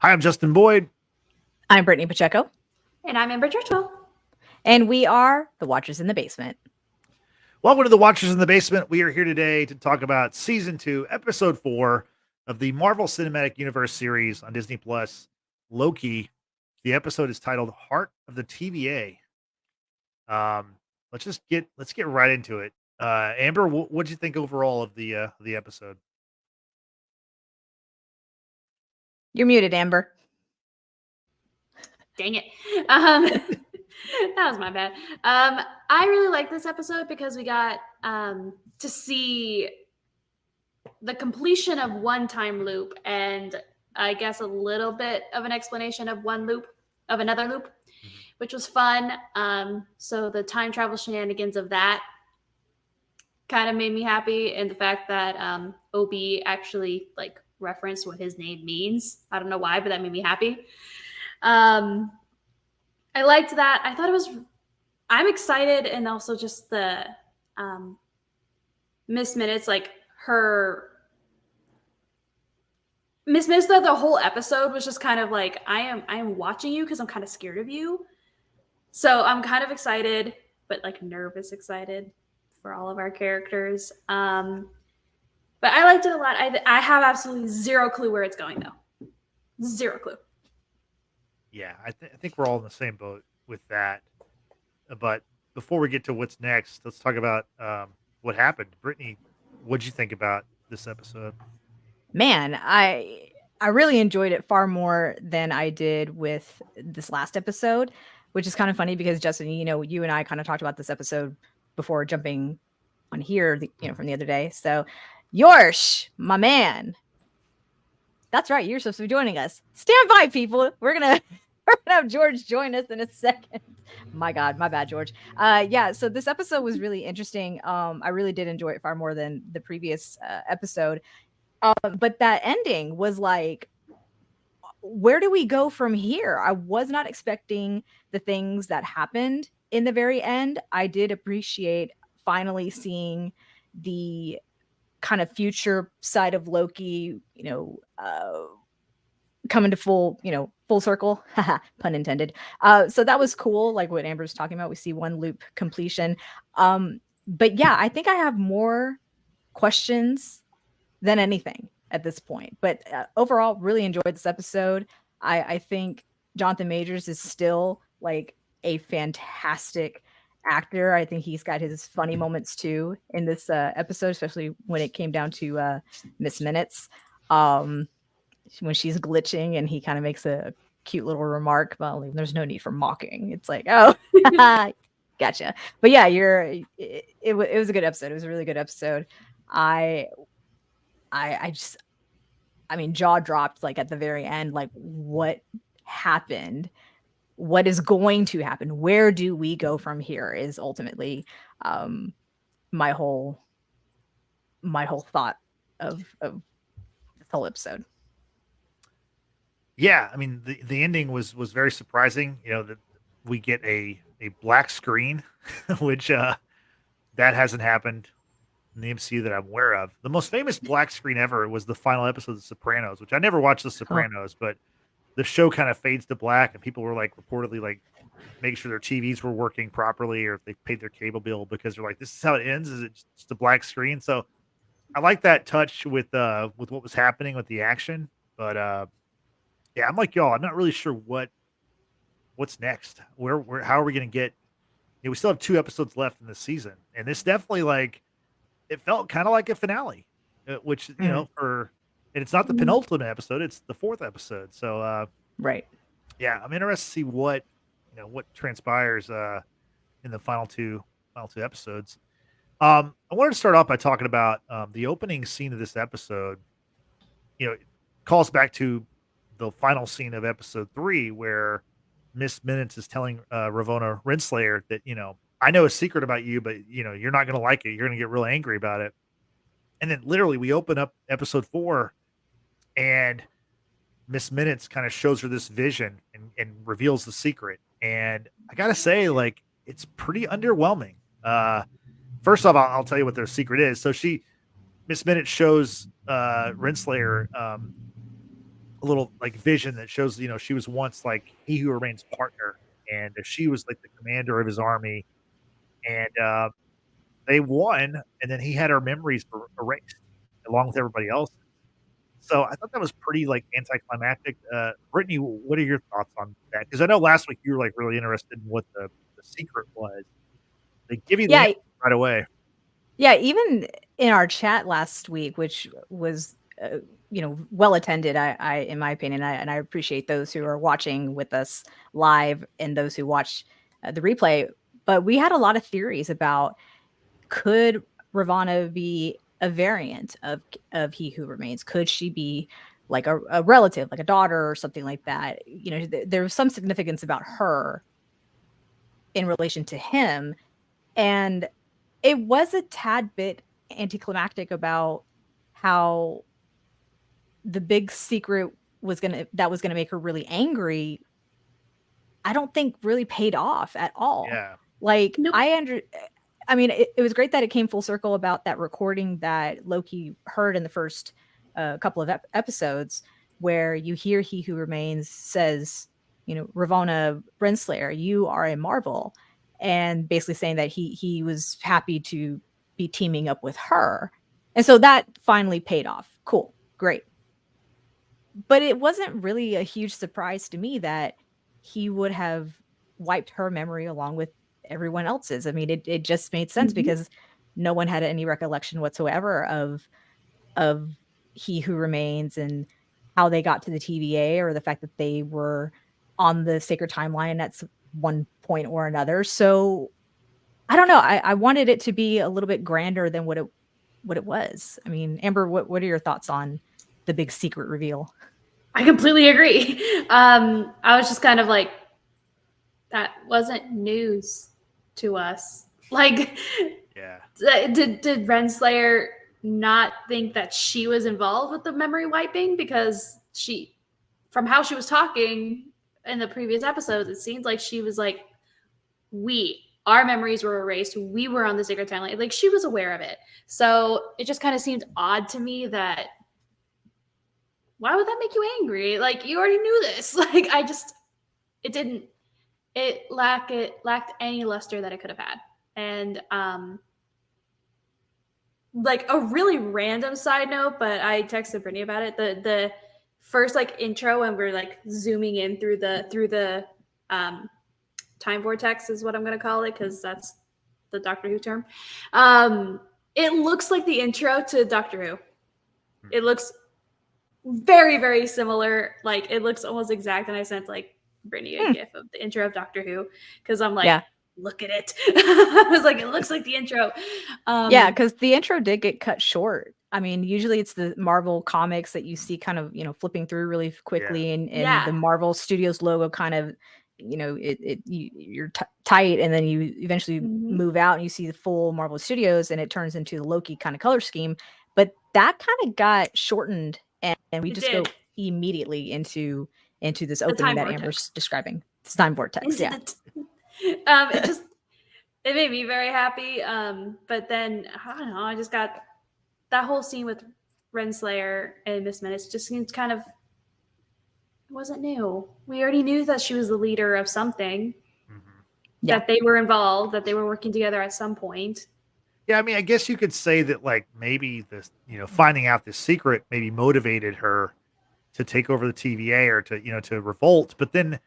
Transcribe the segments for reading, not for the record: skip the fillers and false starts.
Hi, I'm Justin Boyd. I'm Brittany Pacheco. And I'm Amber Churchill. And we are the Watchers in the Basement. Welcome to the Watchers in the Basement. We are here today to talk about Season 2, Episode 4 of the Marvel Cinematic Universe series on Disney+, Loki. The episode is titled Heart of the TVA. Let's get right into it. Amber, what'd you think overall of the episode? You're muted, Amber. Dang it. That was my bad. I really like this episode because we got to see the completion of one time loop and I guess a little bit of an explanation of another loop, which was fun. So the time travel shenanigans of that kind of made me happy, and the fact that OB actually like referenced what his name means. I don't know why, but that made me happy. I liked that. I thought I'm excited, and also just the Miss Minutes, like her Miss Minutes, the whole episode was just kind of like, I am watching you because I'm kind of scared of you. So I'm kind of excited, but like nervous excited for all of our characters. But I liked it a lot. I have absolutely zero clue where it's going, though. Zero clue. Yeah, I think we're all in the same boat with that. But before we get to what's next, let's talk about what happened. Brittany, what'd you think about this episode? Man, I really enjoyed it far more than I did with this last episode, which is kind of funny because, Justin, you and I kind of talked about this episode before jumping on here, from the other day. So, Yorsh, my man. That's right. You're supposed to be joining us. Stand by, people. We're gonna have George join us in a second. My God, my bad, George. Yeah. So this episode was really interesting. I really did enjoy it far more than the previous episode. But that ending was like, where do we go from here? I was not expecting the things that happened in the very end. I did appreciate finally seeing the kind of future side of Loki, coming to full circle, pun intended. So that was cool. Like what Amber's talking about, we see one loop completion. But yeah, I think I have more questions than anything at this point. But overall, really enjoyed this episode. I think Jonathan Majors is still like a fantastic actor. I think he's got his funny moments too in this episode, especially when it came down to Miss Minutes. When she's glitching and he kind of makes a cute little remark, well, there's no need for mocking. It's like, oh, gotcha. But yeah, it was a good episode. It was a really good episode. I mean, jaw dropped like at the very end, like what happened, what is going to happen, where do we go from here is ultimately my whole thought of this whole episode. Yeah, I mean the ending was very surprising. That we get a black screen, which that hasn't happened in the MCU that I'm aware of. The most famous black screen ever was the final episode of The Sopranos, which I never watched The Sopranos, but the show kind of fades to black, and people were like reportedly like making sure their TVs were working properly or if they paid their cable bill because they're like, this is how it ends. Is it just a black screen? So I like that touch with what was happening with the action, but yeah, I'm like y'all. I'm not really sure what's next. How are we going to get? We still have 2 episodes left in this season, and this definitely like it felt kind of like a finale, which and it's not the penultimate episode; it's the 4th episode. So right, yeah, I'm interested to see what transpires in the final two episodes. I wanted to start off by talking about the opening scene of this episode. It calls back to the final scene of episode 3 where Miss Minutes is telling Ravonna Renslayer that, I know a secret about you, but you're not going to like it. You're going to get real angry about it. And then literally we open up episode 4 and Miss Minutes kind of shows her this vision and reveals the secret. And I got to say, like, it's pretty underwhelming. First off, I'll tell you what their secret is. So Miss Minutes shows Renslayer little like vision that shows, she was once like He Who Remains partner, and she was like the commander of his army, and they won, and then he had her memories erased along with everybody else. So I thought that was pretty like anticlimactic. Brittany, what are your thoughts on that? Because I know last week you were like really interested in what the secret was. They give you the Yeah, answer right away. yeah. Even in our chat last week, which was well attended, I in my opinion, and I appreciate those who are watching with us live and those who watch the replay. But we had a lot of theories about, could Ravonna be a variant of He Who Remains? Could she be like a relative, like a daughter or something like that? There was some significance about her in relation to him, and it was a tad bit anticlimactic about how the big secret was gonna make her really angry. I don't think really paid off at all. Yeah. Like, Nope. I mean, it was great that it came full circle about that recording that Loki heard in the first couple of episodes, where you hear He Who Remains says, Ravonna Renslayer, you are a marvel, and basically saying that he was happy to be teaming up with her, and so that finally paid off. Cool, great. But it wasn't really a huge surprise to me that he would have wiped her memory along with everyone else's. I mean, it just made sense because no one had any recollection whatsoever of He Who Remains and how they got to the TVA, or the fact that they were on the sacred timeline at one point or another. So I don't know. I wanted it to be a little bit grander than what it was. I mean, Amber, what are your thoughts on the big secret reveal? I completely agree. I was just kind of like, that wasn't news to us. Like, Yeah. did Renslayer not think that she was involved with the memory wiping? Because from how she was talking in the previous episodes, it seems like she was like, our memories were erased. We were on the sacred timeline. Like, she was aware of it. So it just kind of seemed odd to me that, why would that make you angry? Like, you already knew this. Like, it lacked any luster that it could have had. And like, a really random side note, but I texted Brittany about it. The first like intro, when we're like zooming in through the time vortex is what I'm gonna call it, because that's the Doctor Who term. It looks like the intro to Doctor Who. It looks very, very similar. Like, it looks almost exact. And I sent like Brittany a gif of the intro of Doctor Who, because I'm like, look at it. I was like, it looks like the intro. Yeah, because the intro did get cut short. I mean, usually it's the Marvel comics that you see kind of, flipping through really quickly, and the Marvel Studios logo kind of, you're tight, and then you eventually move out and you see the full Marvel Studios, and it turns into the Loki kind of color scheme. But that kind of got shortened, and we just go immediately into this opening that Amber's describing. It's time vortex. Yeah. It made me very happy. But then, I don't know, I just got that whole scene with Renslayer and Miss Minutes just seems kind of, it wasn't new. We already knew that she was the leader of something, that they were involved, that they were working together at some point. Yeah, I mean, I guess you could say that, like, maybe this, finding out this secret maybe motivated her to take over the TVA, or to, to revolt. But then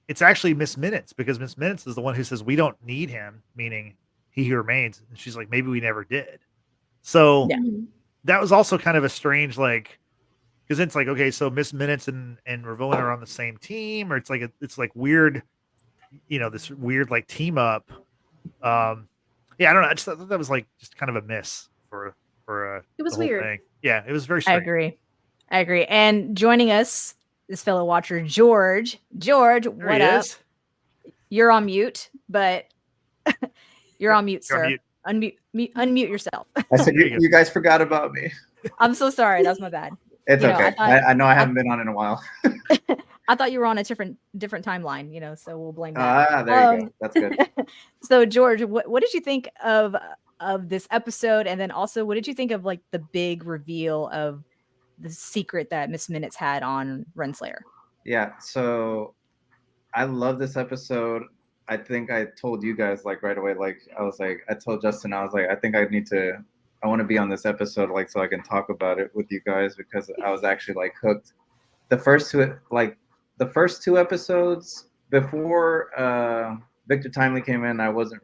it's actually Miss Minutes, because Miss Minutes is the one who says, we don't need him, meaning He Who Remains. And she's like, maybe we never did. So that was also kind of a strange, like, because it's like, okay, so Miss Minutes and Ravonna are on the same team, or it's like weird, this weird like team up. Yeah, I don't know. I just thought that was like just kind of a miss for it was the whole weird thing. Yeah, it was very strange. I agree. And joining us, this fellow watcher, George. George, what up? You're on mute, but you're on mute, sir. Unmute yourself. I said you guys forgot about me. I'm so sorry. That's my bad. It's okay. I know I haven't been on in a while. I thought you were on a different timeline, so we'll blame that. There you go. That's good. So George, what did you think of this episode? And then also, what did you think of like the big reveal of secret that Miss Minutes had on Renslayer. Yeah, so I love this episode. I think I told you guys like right away, like I told Justin, I was like, I think I want to be on this episode, like, so I can talk about it with you guys, because I was actually like hooked. The first two episodes before Victor Timely came in, I wasn't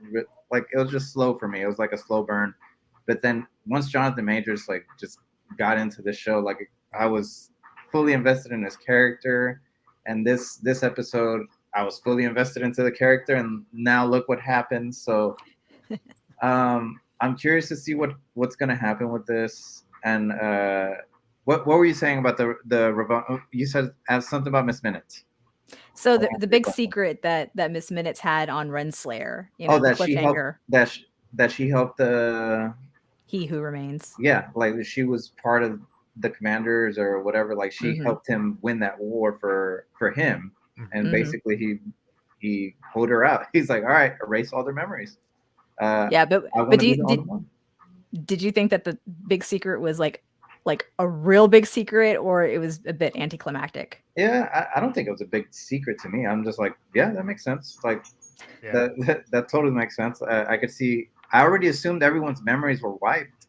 like, it was just slow for me. It was like a slow burn. But then once Jonathan Majors like just got into the show, like I was fully invested in his character. And this episode, I was fully invested into the character, and now look what happened. So I'm curious to see what's going to happen with this. And what were you saying about the you said something about Miss Minutes. So the big secret that Miss Minutes had on Renslayer, you know, that the cliffhanger. That she helped the He Who Remains. Yeah, like she was part of the commanders or whatever. Like she helped him win that war for him, and basically he pulled her out. He's like, all right, erase all their memories. Yeah, but did you think that the big secret was like a real big secret, or it was a bit anticlimactic? Yeah, I don't think it was a big secret to me. I'm just like, yeah, that makes sense. Like that totally makes sense. I could see. I already assumed everyone's memories were wiped.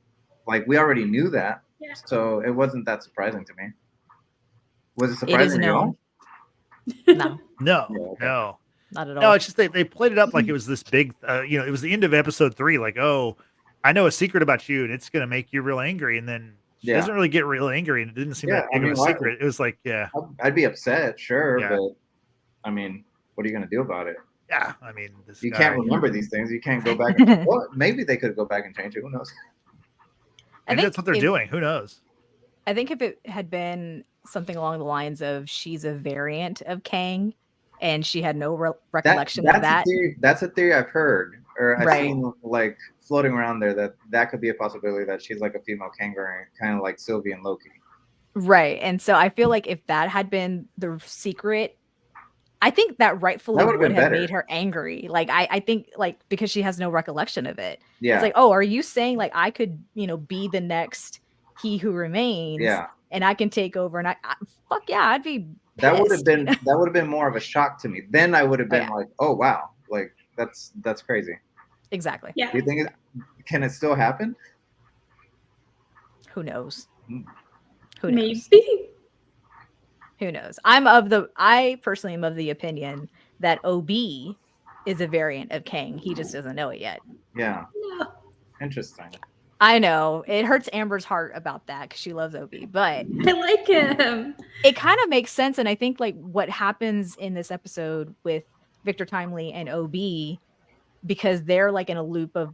Like we already knew that. Yeah. So it wasn't that surprising to me. Was it surprising to you all? No. No. Not at all. No, it's just they played it up like it was this big, it was the end of episode 3. Like, oh, I know a secret about you, and it's going to make you real angry. And then she doesn't really get real angry, and it didn't seem that big of a secret. It was like, I'd be upset, sure, but I mean, what are you going to do about it? Yeah, I mean, you can't remember these things. You can't go back. Well, maybe they could go back and change it. Who knows? I think that's what they're doing. Who knows? I think if it had been something along the lines of she's a variant of Kang, and she had no recollection of that. That's a theory I've heard, or I've seen like floating around there, that could be a possibility, that she's like a female Kang variant, kind of like Sylvie and Loki. Right, and so I feel like if that had been the secret, I think that rightfully would have made her angry. Like I think like because she has no recollection of it. Yeah. It's like, oh, are you saying like I could, be the next He Who Remains? Yeah. And I can take over, and fuck yeah, I'd be pissed. That would have been more of a shock to me. Then I would have been like, oh wow, like that's crazy. Exactly. Yeah. Do you think can it still happen? Who knows? Who knows? Maybe. Who knows? I personally am of the opinion that OB is a variant of Kang. He just doesn't know it yet. Yeah. No. Interesting. I know. It hurts Amber's heart about that because she loves OB, but I like him. It kind of makes sense. And I think like what happens in this episode with Victor Timely and OB, because they're like in a loop of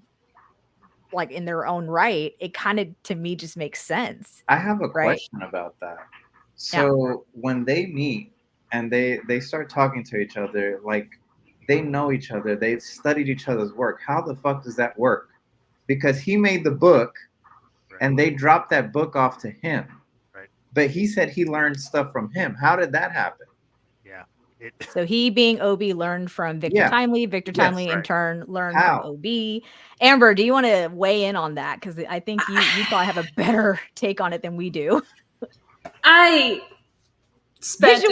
like in their own right, it kind of to me just makes sense. I have a question about that. So when they meet and they start talking to each other, like they know each other, they studied each other's work. How the fuck does that work? Because he made the book and they dropped that book off to him. Right. But he said he learned stuff from him. How did that happen? Yeah. So he being OB learned from Victor Timely. Victor Timely in turn learned from OB. Amber, do you want to weigh in on that? Because I think you probably have a better take on it than we do. I spent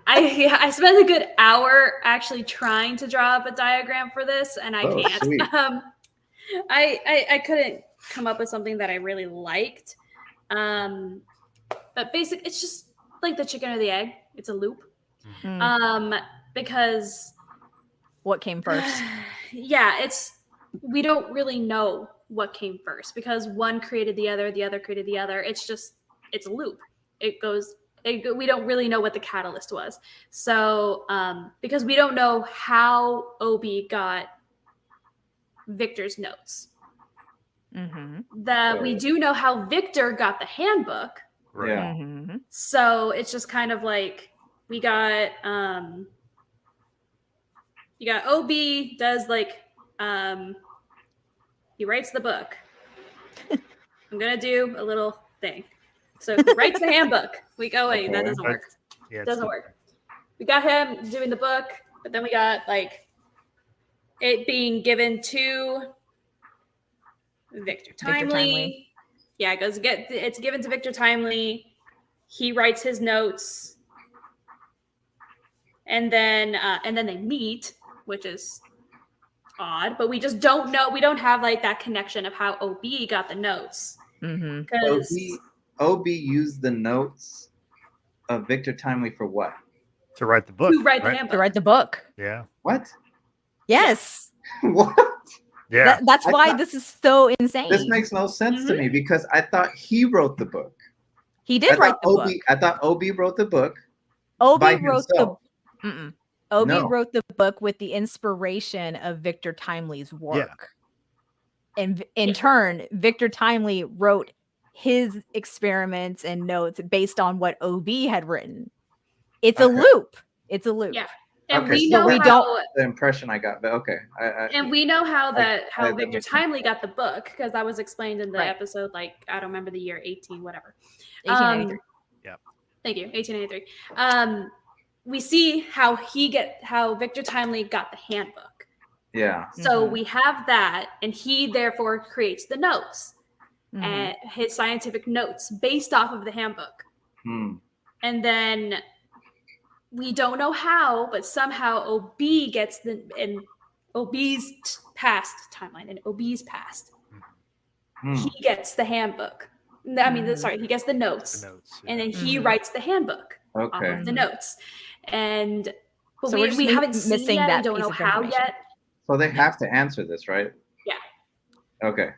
I spent a good hour actually trying to draw up a diagram for this, and I can't. I couldn't come up with something that I really liked. But basically, it's just like the chicken or the egg. It's a loop. Because what came first? We don't really know what came first because one created the other created the other. It's a loop. We don't really know what the catalyst was. So, because we don't know how OB got Victor's notes. We do know how Victor got the handbook. Right. Mm-hmm. So it's just kind of like we got you got OB does like he writes the book. I'm gonna do a little thing. So he writes the handbook. We go, wait, that doesn't work. Yeah, doesn't work. We got him doing the book, but then we got like it being given to Victor Timely. Yeah, it goes it's given to Victor Timely. He writes his notes, and then they meet, which is odd. But we just don't know. We don't have like that connection of how OB got the notes. Mm-hmm. Because OB used the notes of Victor Timely for what? To write the book. to write the right? handbook. To write the book. Yeah. What? Yes. What? Yeah. That's I why thought- this is so insane. This makes no sense to me because I thought he wrote the book. He did write the book. I thought OB wrote the book. OB by wrote himself. OB No. wrote the book with the inspiration of Victor Timely's work. And in turn, Victor Timely wrote his experiments and notes based on what OB had written. It's a Okay. loop. It's a loop. Yeah. And Okay, we so know we how don't- The impression I got, but okay. and we know how I how that Victor makes sense. Timely got the book, because that was explained in the Right. episode, like I don't remember the year, 18 whatever. 1893. Thank you, 1893. We see how Victor Timely got the handbook. Yeah. So Mhm. we have that, and he therefore creates the notes Mhm. and his scientific notes based off of the handbook. Hmm. And then we don't know how, but somehow OB gets OB's past timeline and OB's past. Hmm. He gets the handbook. I mean, Mhm. sorry, he gets the notes, The notes. and then he Mhm. writes the handbook off Okay. of the notes. And but So we're we just haven't seen missing yet that and don't piece know of how information. yet. So they have to answer this, right? Yeah. Okay.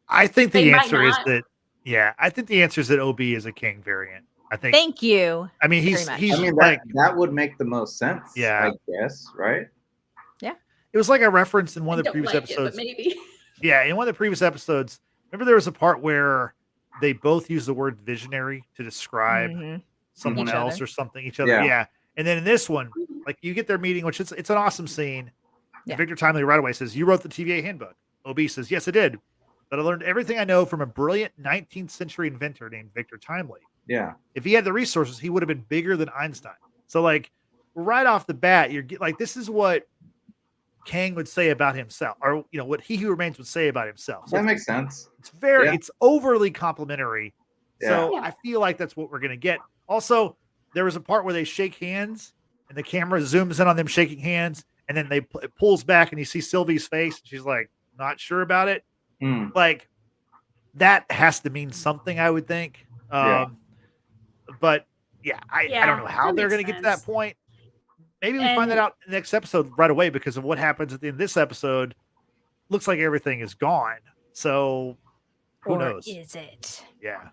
I think They the might answer is not. that. Yeah, I think the answer is that OB is a king variant. I think. Thank you. I mean, very he's much. he's I mean, like that would make the most sense. Yeah. I guess, right? it was like I referenced in one I of the don't previous like episodes. it, but maybe. Yeah, in one of the previous episodes, remember there was a part where they both used the word visionary to describe Mhm. someone Each else other. or something, each other. Yeah. Yeah. And then in this one, like you get their meeting, which it's an awesome scene. Yeah. And Victor Timely right away says, "You wrote the TVA handbook." OB says, "Yes, I did. But I learned everything I know from a brilliant 19th century inventor named Victor Timely. Yeah. If he had the resources, he would have been bigger than Einstein." So like right off the bat, like this is what Kang would say about himself, or what He Who Remains would say about himself. So That makes sense. Yeah. it's overly complimentary. So Yeah. I feel like that's what we're gonna get. Also, there was a part where they shake hands and the camera zooms in on them shaking hands, and then it pulls back and you see Sylvie's face, and she's like not sure about it. Hmm. Like that has to mean something, I would think. Yeah. But yeah, I don't know how that they're makes gonna get to that sense. point. Maybe we find that And- out in the next episode right away, because of what happens at the end of this episode. Looks like everything is gone. So who Or knows? is it? Yeah,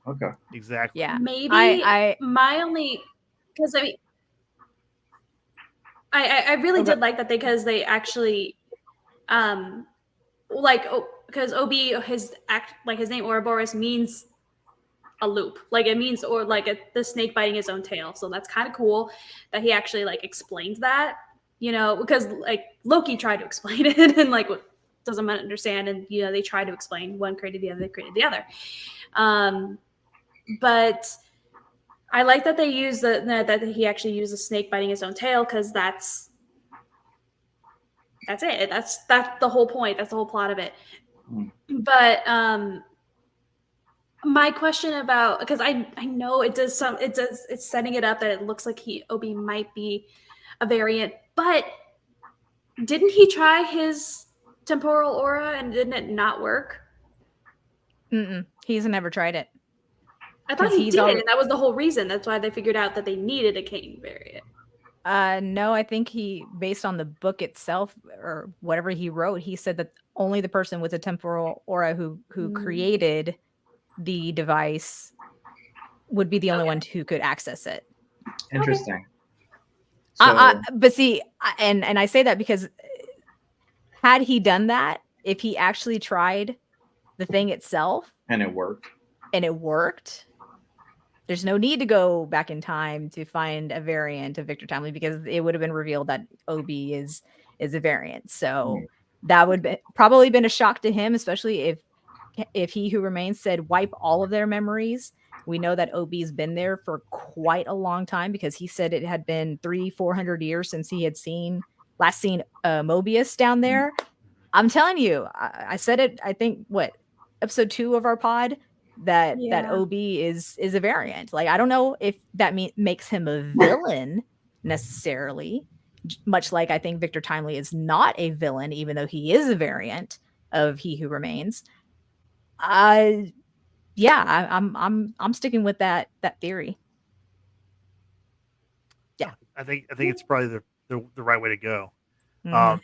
Okay. exactly. Yeah. Maybe I my only, because I mean, I really Okay. did like that because they actually, because OB his name Ouroboros means a loop, like it means the snake biting his own tail. So that's kind of cool that he actually explained that, because Loki tried to explain it and doesn't understand, and they tried to explain one created the other, they created the other. But I like that they use that he actually used a snake biting his own tail, because that's it. That's the whole point. That's the whole plot of it. But my question about, because I know it's setting it up that it looks like OB might be a variant, but didn't he try his temporal aura and didn't it not work? he's never tried it. I thought 'Cause he he's did, al- and that was the whole reason. That's why they figured out that they needed a king variant. No, I think he, based on the book itself or whatever he wrote, he said that only the person with a temporal aura who created the device would be the only one who could access it. Interesting. But see, and I say that because had he done that, if he actually tried the thing itself and it worked. and it worked, there's no need to go back in time to find a variant of Victor Timely, because it would have been revealed that OB is a variant. So that would be probably been a shock to him, especially if He Who Remains said wipe all of their memories. We know that OB's been there for quite a long time, because he said it had been 300-400 years since he had last seen Mobius down there. I'm telling you, I said it, I think, episode 2 of our pod that Yeah. OB is a variant. Like I don't know if that makes him a villain necessarily, much like I think Victor Timely is not a villain, even though he is a variant of He Who Remains. I'm sticking with that theory. Yeah, I think it's probably the right way to go. Mhm.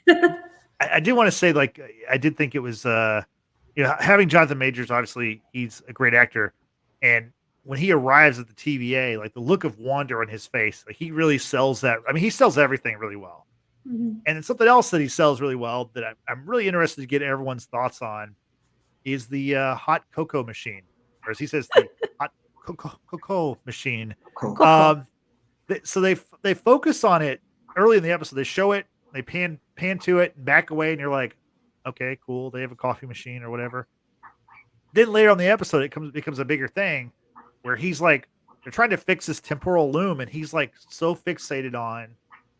I do want to say, like, I did think it was, having Jonathan Majors. Obviously, he's a great actor, and when he arrives at the TVA, like the look of wonder on his face, like he really sells that. I mean, he sells everything really well. Mhm. And then something else that he sells really well that I'm really interested to get everyone's thoughts on is the hot cocoa machine, or as he says, the hot cocoa machine. Cool. So they focus on it early in the episode. They show it, they pan to it, and back away, and you're like, okay, cool. They have a coffee machine or whatever. Then later on in the episode, it becomes a bigger thing where he's like, they're trying to fix this temporal loom, and he's like so fixated on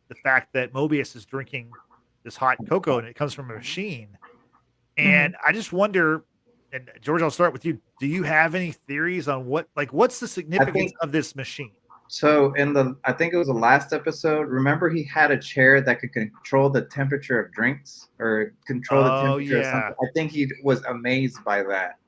the fact that Mobius is drinking this hot cocoa and it comes from a machine. And I just wonder, and George, I'll start with you. Do you have any theories on what's the significance of this machine? So I think it was the last episode. Remember, he had a chair that could control the temperature of drinks or control the temperature of something. I think he was amazed by that,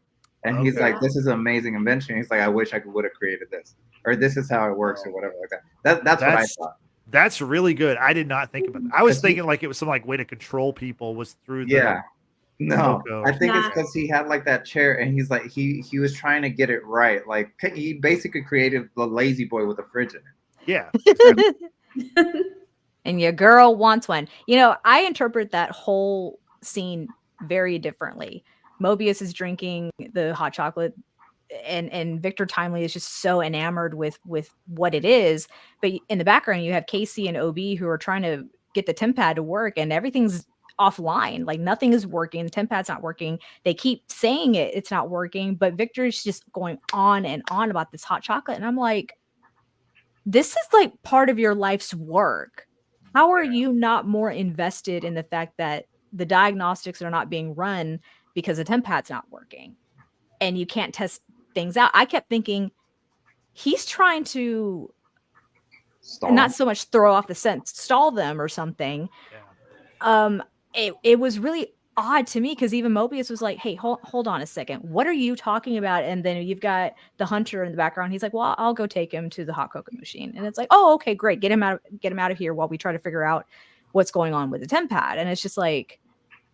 and he's like, "This is an amazing invention." He's like, "I wish I would have created this, or this is how it works, or whatever like that." That's what I thought. That's really good. I did not think about that. I was thinking like it was some like way to control people was through the No, cocoa. I think it's because he had like that chair, and he's like he was trying to get it right. Like he basically created the lazy boy with a fridge in it. Yeah. And your girl wants one. You know, I interpret that whole scene very differently. Mobius is drinking the hot chocolate, and Victor Timely is just so enamored with what it is. But in the background, you have Casey and OB who are trying to get the temp pad to work, and everything's offline. Like nothing is working. The temp pad's not working. They keep saying it's not working, but Victor's just going on and on about this hot chocolate. And I'm like, this is like part of your life's work. How are you not more invested in the fact that the diagnostics are not being run because the temp pad's not working and you can't test things out? I kept thinking he's trying to not so much throw off the scent, stall them or something. It was really odd to me because even Mobius was like, hey, hold on a second. What are you talking about? And then you've got the hunter in the background. He's like, well, I'll go take him to the hot cocoa machine. And it's like, oh, okay, great. Get him out of here while we try to figure out what's going on with the temp pad. And it's just like,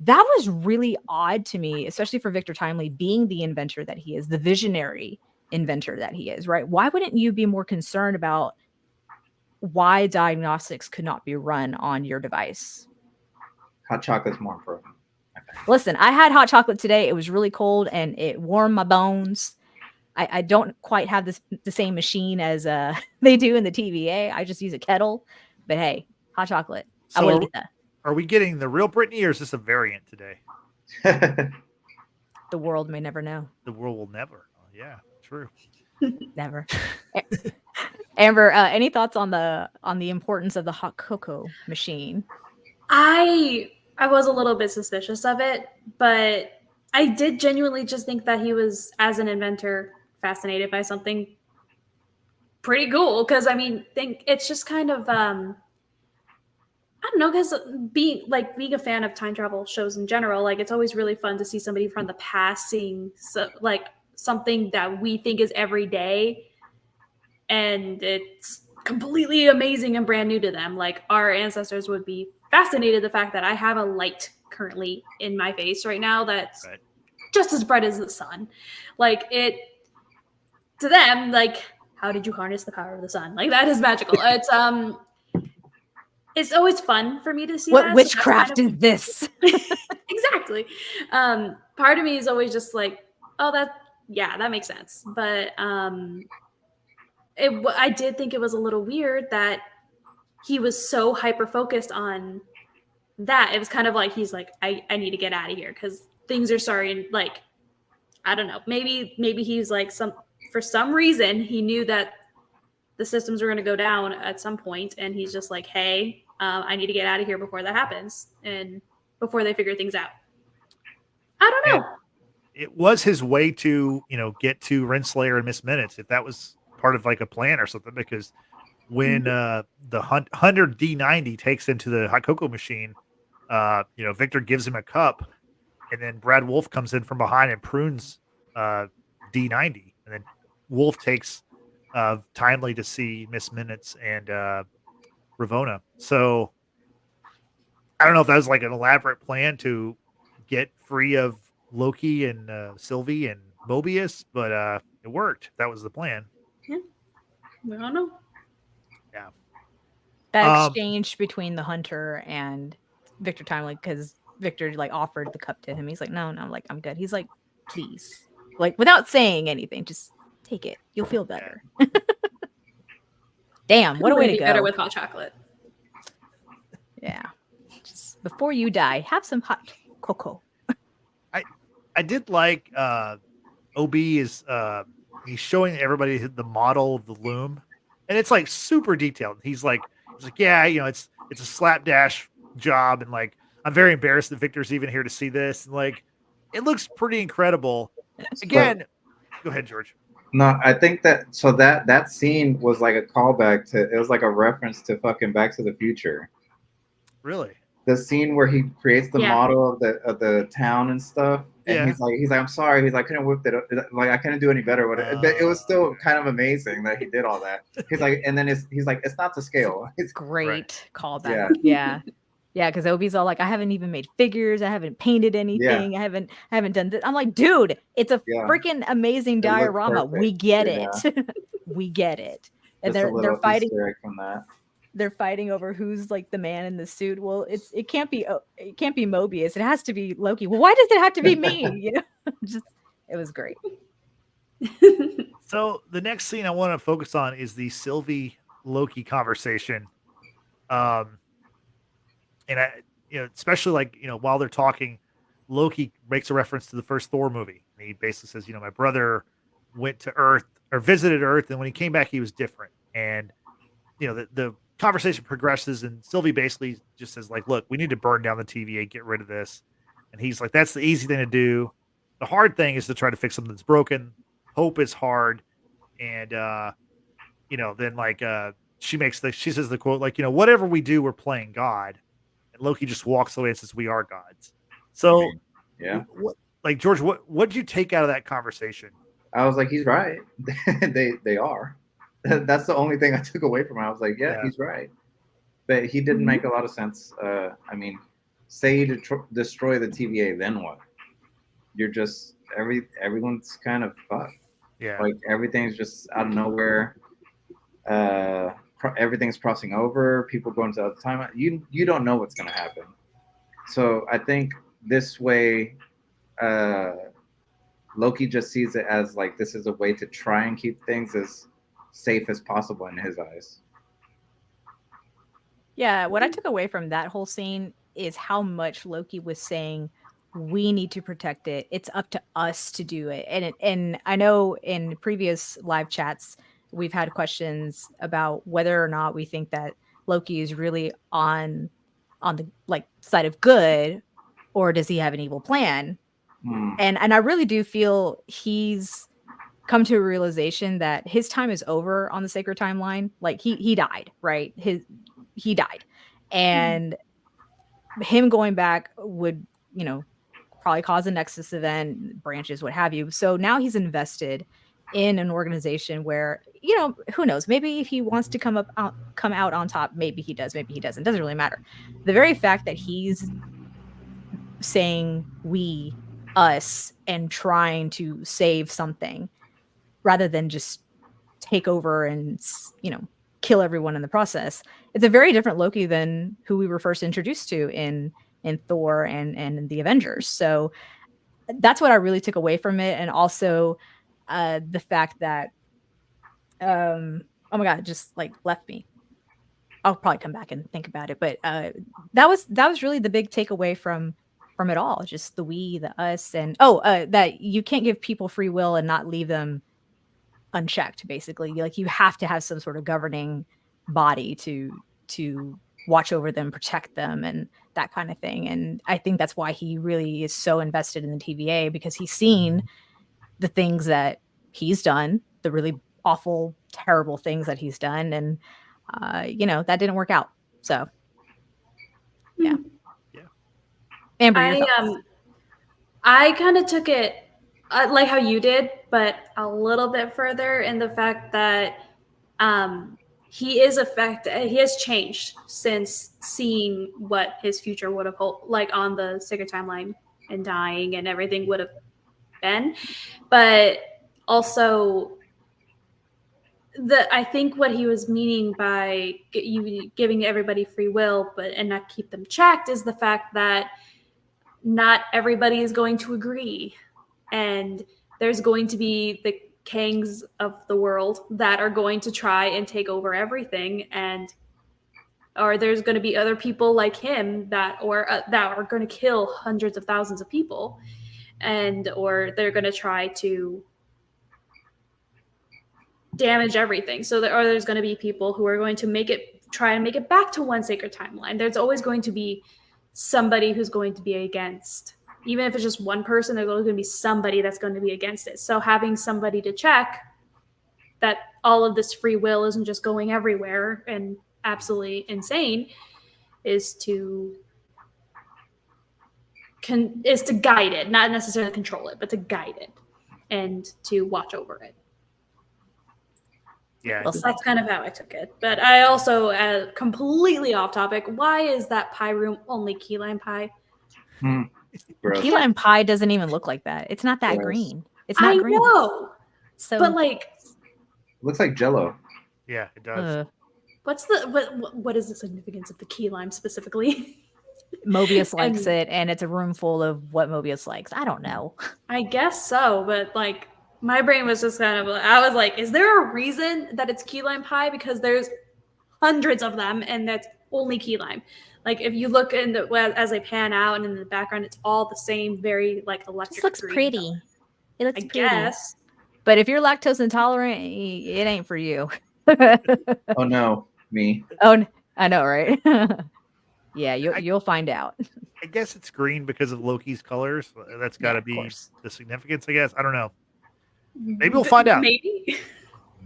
that was really odd to me, especially for Victor Timely being the inventor that he is, the visionary inventor that he is, right? Why wouldn't you be more concerned about why diagnostics could not be run on your device? Hot chocolate's more important. Listen, I had hot chocolate today. It was really cold and it warmed my bones. I don't quite have the same machine as they do in the TVA. I just use a kettle. But hey, hot chocolate. So are we getting the real Britney, or is this a variant today? The world may never know. The world will never. Oh, yeah, true. Never. Amber, any thoughts on the importance of the hot cocoa machine? I was a little bit suspicious of it, but I did genuinely just think that he was, as an inventor, fascinated by something pretty cool. Because I mean, it's just kind of I don't know, because being a fan of time travel shows in general, like it's always really fun to see somebody from the past seeing something that we think is everyday, and it's completely amazing and brand new to them. Like our ancestors would be fascinated the fact that I have a light currently in my face right now that's just as bright as the sun. Like it, to them, like, how did you harness the power of the sun? Like that is magical. It's always fun for me to see what witchcraft is this. Exactly. Part of me is always just like, oh, that makes sense. But I did think it was a little weird that he was so hyper focused on that. It was kind of like he's like, I need to get out of here because things are starting. Like, I don't know. Maybe he's like for some reason he knew that the systems were going to go down at some point, and he's just like, hey, I need to get out of here before that happens and before they figure things out. I don't know. it was his way to, get to Renslayer and Miss Minutes, if that was part of like a plan or something, because when the Hunter D90 takes into the hot cocoa machine, Victor gives him a cup, and then Brad Wolf comes in from behind and prunes D90, and then Wolf takes Timely to see Miss Minutes and Ravonna. So I don't know if that was like an elaborate plan to get free of Loki and Sylvie and Mobius, but it worked. That was the plan. We don't know. Yeah. That exchange between the Hunter and Victor Timely, because Victor like offered the cup to him. He's like, no, like I'm good. He's like, please, like without saying anything, just take it. You'll feel better. Damn, what a way to go. Better with hot chocolate. Yeah. Just before you die, have some hot cocoa. I did like OB is he's showing everybody the model of the loom, and it's like super detailed. He's like, yeah, it's a slapdash job, and like I'm very embarrassed that Victor's even here to see this, and like it looks pretty incredible. Again, go ahead, George. No, I think that scene was like a callback to, it was like a reference to fucking Back to the Future. Really? The scene where he creates the model of the town and stuff, and he's like, I'm sorry. He's like, I couldn't whip it up. Like I couldn't do any better with it. But it was still kind of amazing that he did all that. He's like, and then he's like, it's not to scale. It's great callback. Yeah. Yeah, because Obi's all like, I haven't even made figures. I haven't painted anything. I haven't done this. I'm like, dude, it's a freaking amazing diorama. We get it. We get it. And they're fighting from that. They're fighting over who's like the man in the suit. Well, it can't be Mobius. It has to be Loki. Well, why does it have to be me? It was great. So the next scene I want to focus on is the Sylvie Loki conversation. And especially like, while they're talking, Loki makes a reference to the first Thor movie. And he basically says, my brother went to Earth or visited Earth, and when he came back, he was different. And, the conversation progresses, and Sylvie basically just says, like, look, we need to burn down the TVA, get rid of this. And he's like, that's the easy thing to do. The hard thing is to try to fix something that's broken. Hope is hard. And, then like, she says the quote, like, whatever we do, we're playing God. And Loki just walks away and says, we are gods. So, like, George, what did you take out of that conversation? I was like, he's right. they are. That's the only thing I took away from it. I was like, he's right. But he didn't make a lot of sense. I mean, say you destroy the TVA, then what? You're just, everyone's kind of fucked. Yeah. Like, everything's just out of nowhere. Everything's crossing over. People going to other time. You don't know what's going to happen. So I think this way, Loki just sees it as like, this is a way to try and keep things as safe as possible in his eyes. Yeah, what I took away from that whole scene is how much Loki was saying, we need to protect it. It's up to us to do it. And I know in previous live chats, we've had questions about whether or not we think that Loki is really on the like side of good, or does he have an evil plan? And I really do feel he's come to a realization that his time is over on the sacred timeline. Like he died, right? He died, and him going back would, probably cause a Nexus event, branches, what have you. So now he's invested in an organization where, who knows? Maybe if he wants to come out on top, maybe he does, maybe he doesn't. Doesn't really matter. The very fact that he's saying we, us, and trying to save something rather than just take over and, kill everyone in the process. It's a very different Loki than who we were first introduced to in Thor and in the Avengers. So that's what I really took away from it. And also the fact that, oh my God, it just like left me. I'll probably come back and think about it. But that was really the big takeaway from it all. Just the we, the us, and that you can't give people free will and not leave them unchecked. Basically, like you have to have some sort of governing body to watch over them, protect them, and that kind of thing. And I think that's why he really is so invested in the TVA, because he's seen the things that he's done, the really awful, terrible things that he's done. And, that didn't work out. So, yeah. Yeah. Amber, your thoughts? I kind of took it like how you did, but a little bit further in the fact that he has changed since seeing what his future would have like on the Sacred Timeline and dying and everything would have been. But also I think what he was meaning by giving everybody free will and not keep them checked is the fact that not everybody is going to agree. And there's going to be the Kangs of the world that are going to try and take over everything. Or there's going to be other people like him that are going to kill hundreds of thousands of people. Or they're going to try to damage everything. There's going to be people who are going to try and make it back to one sacred timeline. There's always going to be somebody who's going to be against. Even if it's just one person, there's always going to be somebody that's going to be against it. So having somebody to check that all of this free will isn't just going everywhere and absolutely insane is to guide it, not necessarily control it, but to guide it and to watch over it. Yeah. Well, so that's kind of how I took it. But I also, completely off topic, why is that pie room only key lime pie? Key lime pie doesn't even look like that. It's not that green. It's not green. I know. So, but like, looks like Jello. Yeah, it does. What is the significance of the key lime specifically? Mobius likes it, and it's a room full of what Mobius likes. I don't know. I guess so, but like, my brain was just kind of, I was like, is there a reason that it's key lime pie? Because there's hundreds of them, and that's only key lime. Like, if you look as I pan out and in the background, it's all the same, very like electric. This looks green pretty. color. It looks I pretty. guess. But if you're lactose intolerant, it ain't for you. Oh no, me. Oh, I know, right? Yeah, you'll find out. I guess it's green because of Loki's colors. That's got to be the significance, I guess. I don't know. Maybe we'll find out. Maybe.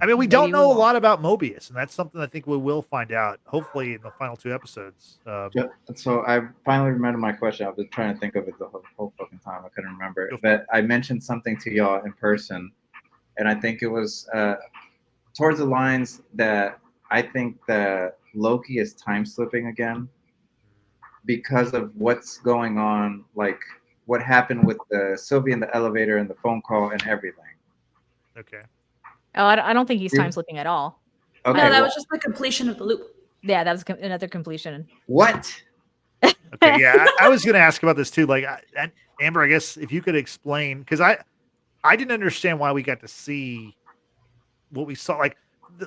I mean, we don't know a lot about Mobius, and that's something I think we will find out, hopefully, in the final 2 episodes. So I finally remembered my question. I've been trying to think of it the whole fucking time. I couldn't remember. But I mentioned something to y'all in person, and I think it was towards the lines that I think that Loki is time slipping again because of what's going on, like what happened with the Sylvie in the elevator and the phone call and everything. Okay. Oh, I don't think he's time slipping at all. Okay, no, that was just the completion of the loop. Yeah, that was another completion. What? Okay, yeah, I was going to ask about this too. Like, Amber, I guess if you could explain, because I didn't understand why we got to see what we saw. Like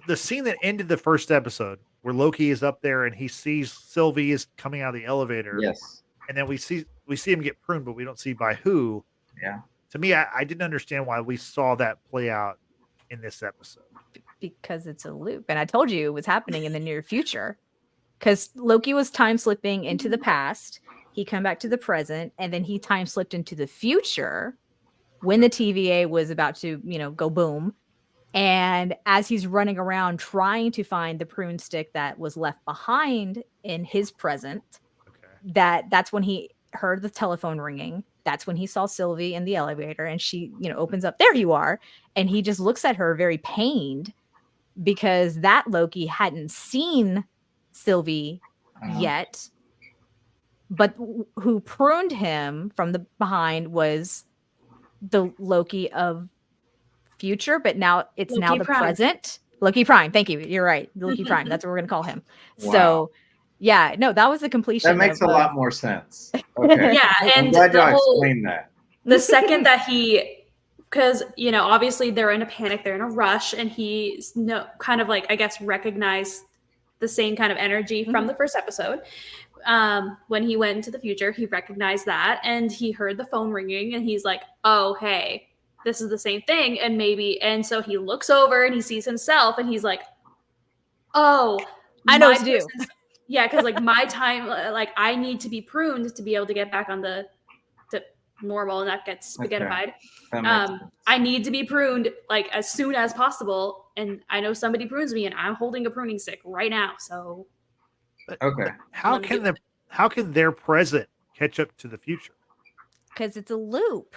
the scene that ended the first episode, where Loki is up there and he sees Sylvie is coming out of the elevator. Yes. And then we see him get pruned, but we don't see by who. Yeah. To me, I didn't understand why we saw that play out in this episode. Because it's a loop. And I told you it was happening in the near future. Because Loki was time slipping into the past. He come back to the present. And then he time slipped into the future when the TVA was about to, go boom. And as he's running around trying to find the prune stick that was left behind in his present, that's when he heard the telephone ringing. That's when he saw Sylvie in the elevator, and she, opens up. There you are. And he just looks at her very pained because that Loki hadn't seen Sylvie yet. But who pruned him from the behind was the Loki of future, but now it's Loki now the Prime. Present. Loki Prime. Thank you. You're right. Loki Prime. That's what we're going to call him. Wow. So, yeah, no, that was the completion. That makes a lot more sense. Okay. Yeah, and I'm glad y'all explained that. The second that because obviously they're in a panic, they're in a rush, and he's kind of like, I guess, recognized the same kind of energy from the first episode. When he went into the future, he recognized that, and he heard the phone ringing, and he's like, oh, hey, this is the same thing. And so he looks over and he sees himself, and he's like, oh, I know what to do. Yeah, because like my time, like I need to be pruned to be able to get back on the to normal and not get spaghettified. That makes sense. I need to be pruned like as soon as possible, and I know somebody prunes me, and I'm holding a pruning stick right now. So Okay. How Let me do can their present catch up to the future? Because it's a loop.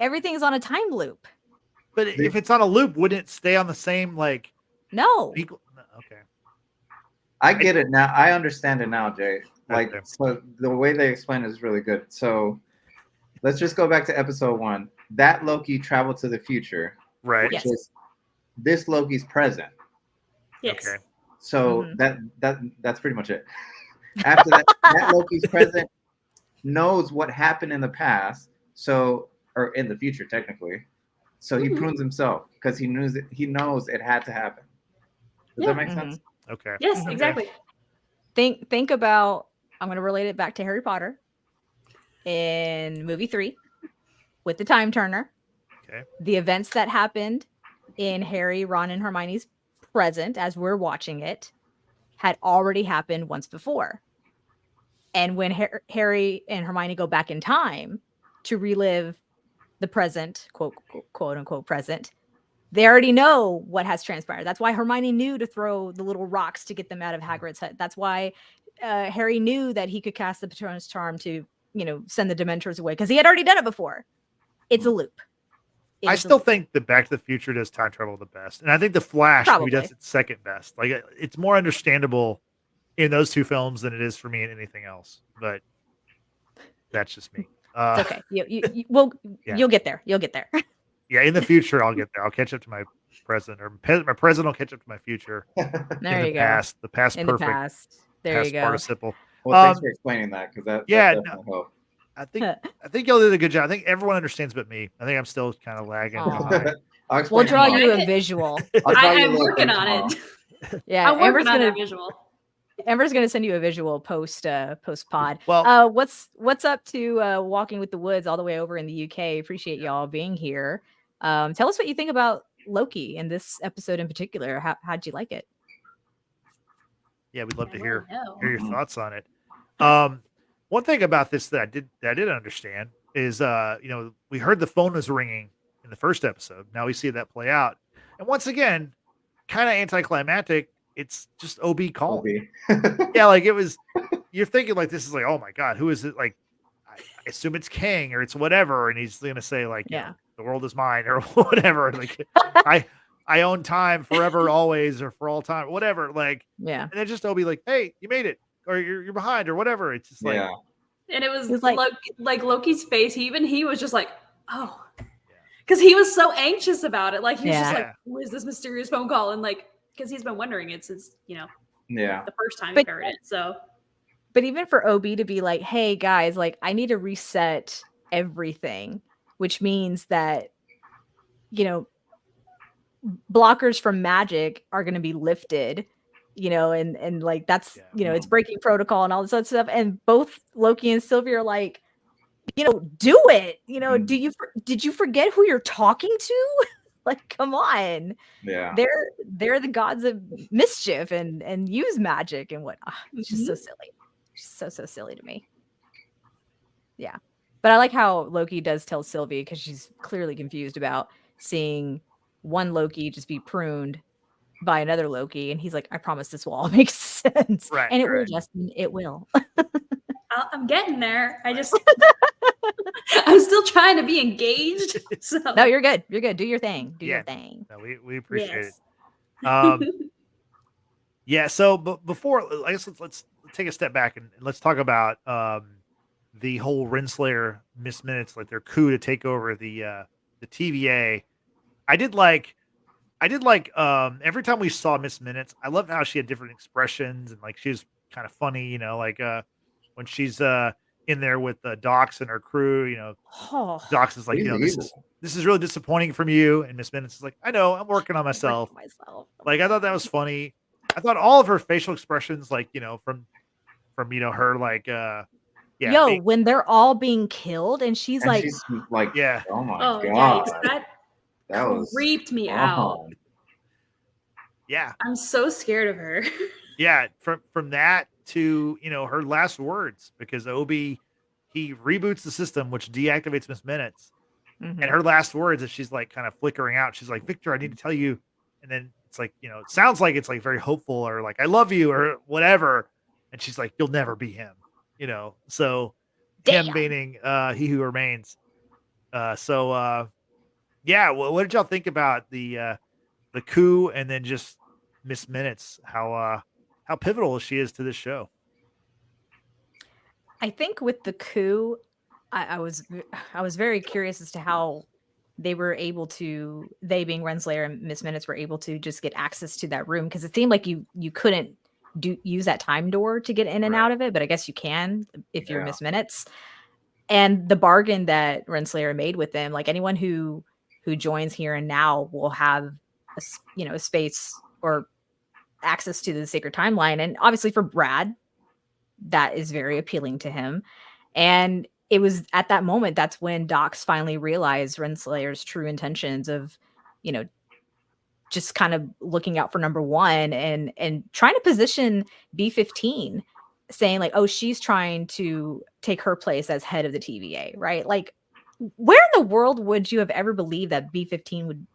Everything's on a time loop. But if it's on a loop, wouldn't it stay on the same like No. equal? No, okay. I get it now. I understand it now, Jay. Like, Okay. so the way they explain it is really good. So let's just go back to episode 1. That Loki traveled to the future, Right. which Yes. is this Loki's present. yes. Okay. So Mhm. that's pretty much it. After that, that Loki's present knows what happened in the past, so or in the future technically. So he Mhm. prunes himself because he knows it had to happen. Does Yeah. that make sense? Okay. Yes, Mhm. exactly. Think about, I'm going to relate it back to Harry Potter in movie 3 with the time turner. Okay. The events that happened in Harry, Ron, and Hermione's present as we're watching it had already happened once before. And when Harry and Hermione go back in time to relive the present, quote unquote present, they already know what has transpired. That's why Hermione knew to throw the little rocks to get them out of Hagrid's head. That's why Harry knew that he could cast the Patronus charm to, send the Dementors away, because he had already done it before. It's a loop. It I is a still loop. think the Back to the Future does time travel the best, and I think the Flash maybe does Probably. it second best. Like it's more understandable in those two films than it is for me in anything else. But that's just me. It's okay. Yeah. You'll get there. You'll get there. Yeah, in the future I'll get there. I'll catch up to my present, or my present will catch up to my future. There in the you go. past, the past In perfect, the past. There past you go. participle. Well, thanks for explaining that because that definitely helped. I think y'all did a good job. I think everyone understands but me. I think I'm still kind of lagging behind. I'll We'll explain draw tomorrow. you a visual. I'll draw you a I'm little working thing on tomorrow. it. Yeah, I'm working on that visual. Amber's gonna send you a visual post pod. Well, what's up to Walking with the Woods all the way over in the UK? Appreciate y'all being here. Tell us what you think about Loki in this episode in particular. How'd you like it? yeah, we'd love to hear know. your thoughts on it. One thing about this that I did understand is we heard the phone was ringing in the first episode. Now we see that play out, and once again, kind of anticlimactic. It's just OB calling. Yeah, like it was. You're thinking like this is like, oh my god, who is it? Like, I assume it's King or it's whatever, and he's gonna say like, you know, the world is mine or whatever. Like, I own time forever, always, or for all time, whatever. Like, Yeah, and then just Obi like, hey, you made it, or you're behind, or whatever. It's just like, and it was like Loki's face. He was just like, oh, because he was so anxious about it. Like he was just like, who is this mysterious phone call? And like, because he's been wondering it since the first time he heard it. So, but even for OB to be like, hey guys, like I need to reset everything, which means that blockers from magic are going to be lifted, and like that's it's breaking protocol and all this other stuff. And both Loki and Sylvie are like, do it. Did you forget who you're talking to? Like, come on. Yeah. They're the gods of mischief and use magic and what. It's just so silly. So silly to me. Yeah. But I like how Loki does tell Sylvie, because she's clearly confused about seeing one Loki just be pruned by another Loki. And he's like, I promise this will all make sense. Right, and it will, Justin. It will. I'm getting there. I'm still trying to be engaged. So. No, you're good. You're good. Do your thing. Do your thing. No, we appreciate it. Yeah. So, but before, I guess let's take a step back and let's talk about the whole Renslayer Miss Minutes, like their coup to take over the TVA. I did like every time we saw Miss Minutes, I loved how she had different expressions and like she was kind of funny, like when she's in there with Docs and her crew, Docs is like, this is really disappointing from you, and Miss Minutes is like, I know, I'm working on myself. Like I thought that was funny. I thought all of her facial expressions, like from her like when they're all being killed and she's like, oh my god, yikes, that was creeped me out. Yeah, I'm so scared of her. Yeah, from that to her last words, because Obi, he reboots the system, which deactivates Miss Minutes, and Mhm. her last words as she's like kind of flickering out, she's like, "Victor, I need to tell you," and then it's like it sounds like it's like very hopeful or like, "I love you" or whatever, and she's like, "You'll never be him," So him Damn. meaning he who remains. Yeah. Well, what did y'all think about the coup and then just Miss Minutes? How pivotal she is to this show. I think with the coup, I was very curious as to how they were able to, they being Renslayer and Miss Minutes, were able to just get access to that room, because it seemed like you couldn't use that time door to get in and Right. out of it, but I guess you can if you're Yeah. Miss Minutes. And the bargain that Renslayer made with them, like anyone who joins here and now will have a space or access to the sacred timeline, and obviously for Brad, that is very appealing to him. And it was at that moment that's when Docs finally realized Renslayer's true intentions of, you know, just kind of looking out for number one and trying to position B15, saying like, oh, she's trying to take her place as head of the TVA, right? Like, where in the world would you have ever believed that B15 would,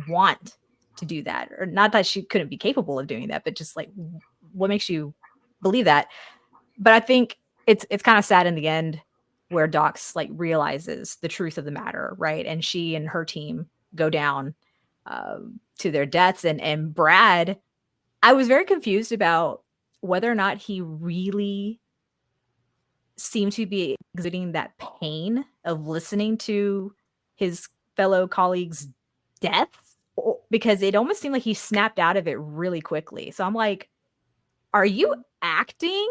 want to do that? Or not that she couldn't be capable of doing that, but just like, what makes you believe that? But I think it's kind of sad in the end where Docs like realizes the truth of the matter, right? And she and her team go down to their deaths. And Brad, I was very confused about whether or not he really seemed to be exhibiting that pain of listening to his fellow colleagues' deaths, because it almost seemed like he snapped out of it really quickly. So I'm like, are you acting,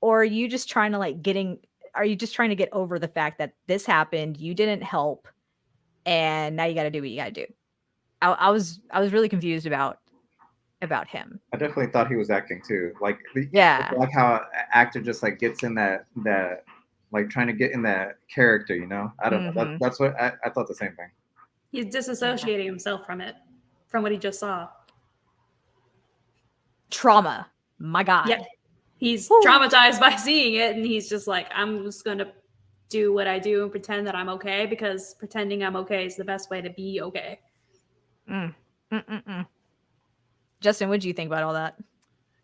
or are you just trying to are you just trying to get over the fact that this happened, you didn't help, and now you got to do what you got to do? I was really confused about him. I definitely thought he was acting too. Yeah. Like how an actor just like gets in that like trying to get in that character. I don't know. Mhm. That's what I thought the same thing. He's disassociating himself from it, from what he just saw. Trauma. My God. Yeah. He's Whew. traumatized by seeing it, and he's just like, I'm just going to do what I do and pretend that I'm okay, because pretending I'm okay is the best way to be okay. Justin, what do you think about all that?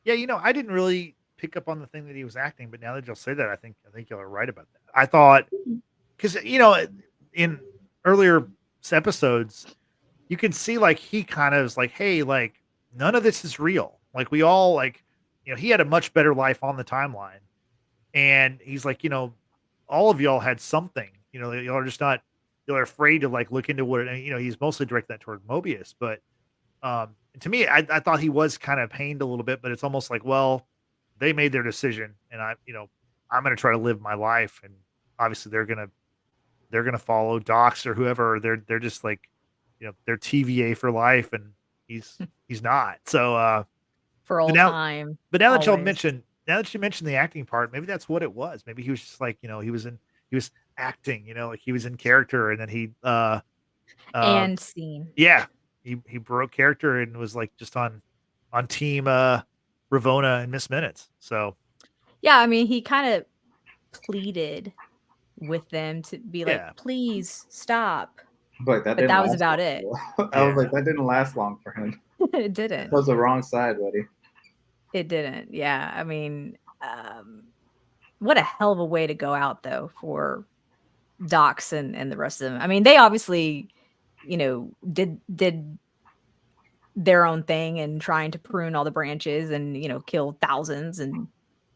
Yeah, I didn't really pick up on the thing that he was acting, but now that y'all say that, I think y'all are right about that. I thought, because in earlier episodes, you can see like he kind of is like, hey, like none of this is real. Like we all like, he had a much better life on the timeline, and he's like, all of y'all had something. Y'all are just not. Y'all are afraid to like look into what. And, he's mostly directed that toward Mobius, but to me, I thought he was kind of pained a little bit, but it's almost like, well, they made their decision, and I'm going to try to live my life, and obviously they're gonna follow Docs or whoever. They're just like, they're TVA for life, and he's not. So For all time. but now that y'all always. mentioned, now that you mentioned the acting part, maybe that's what it was. Maybe he was just like, he was acting, like he was in character, and then he And scene. yeah, he broke character and was like just on team Ravona and Miss Minutes. So Yeah, I mean, he kind of pleaded with them to be like, yeah, please stop. But that But didn't that was last about long. it. I was Yeah. like, that didn't last long for him. It didn't. That was the wrong side, buddy. It didn't. Yeah. I mean, what a hell of a way to go out though for Docs and the rest of them. I mean, they obviously, did their own thing and trying to prune all the branches and, kill thousands and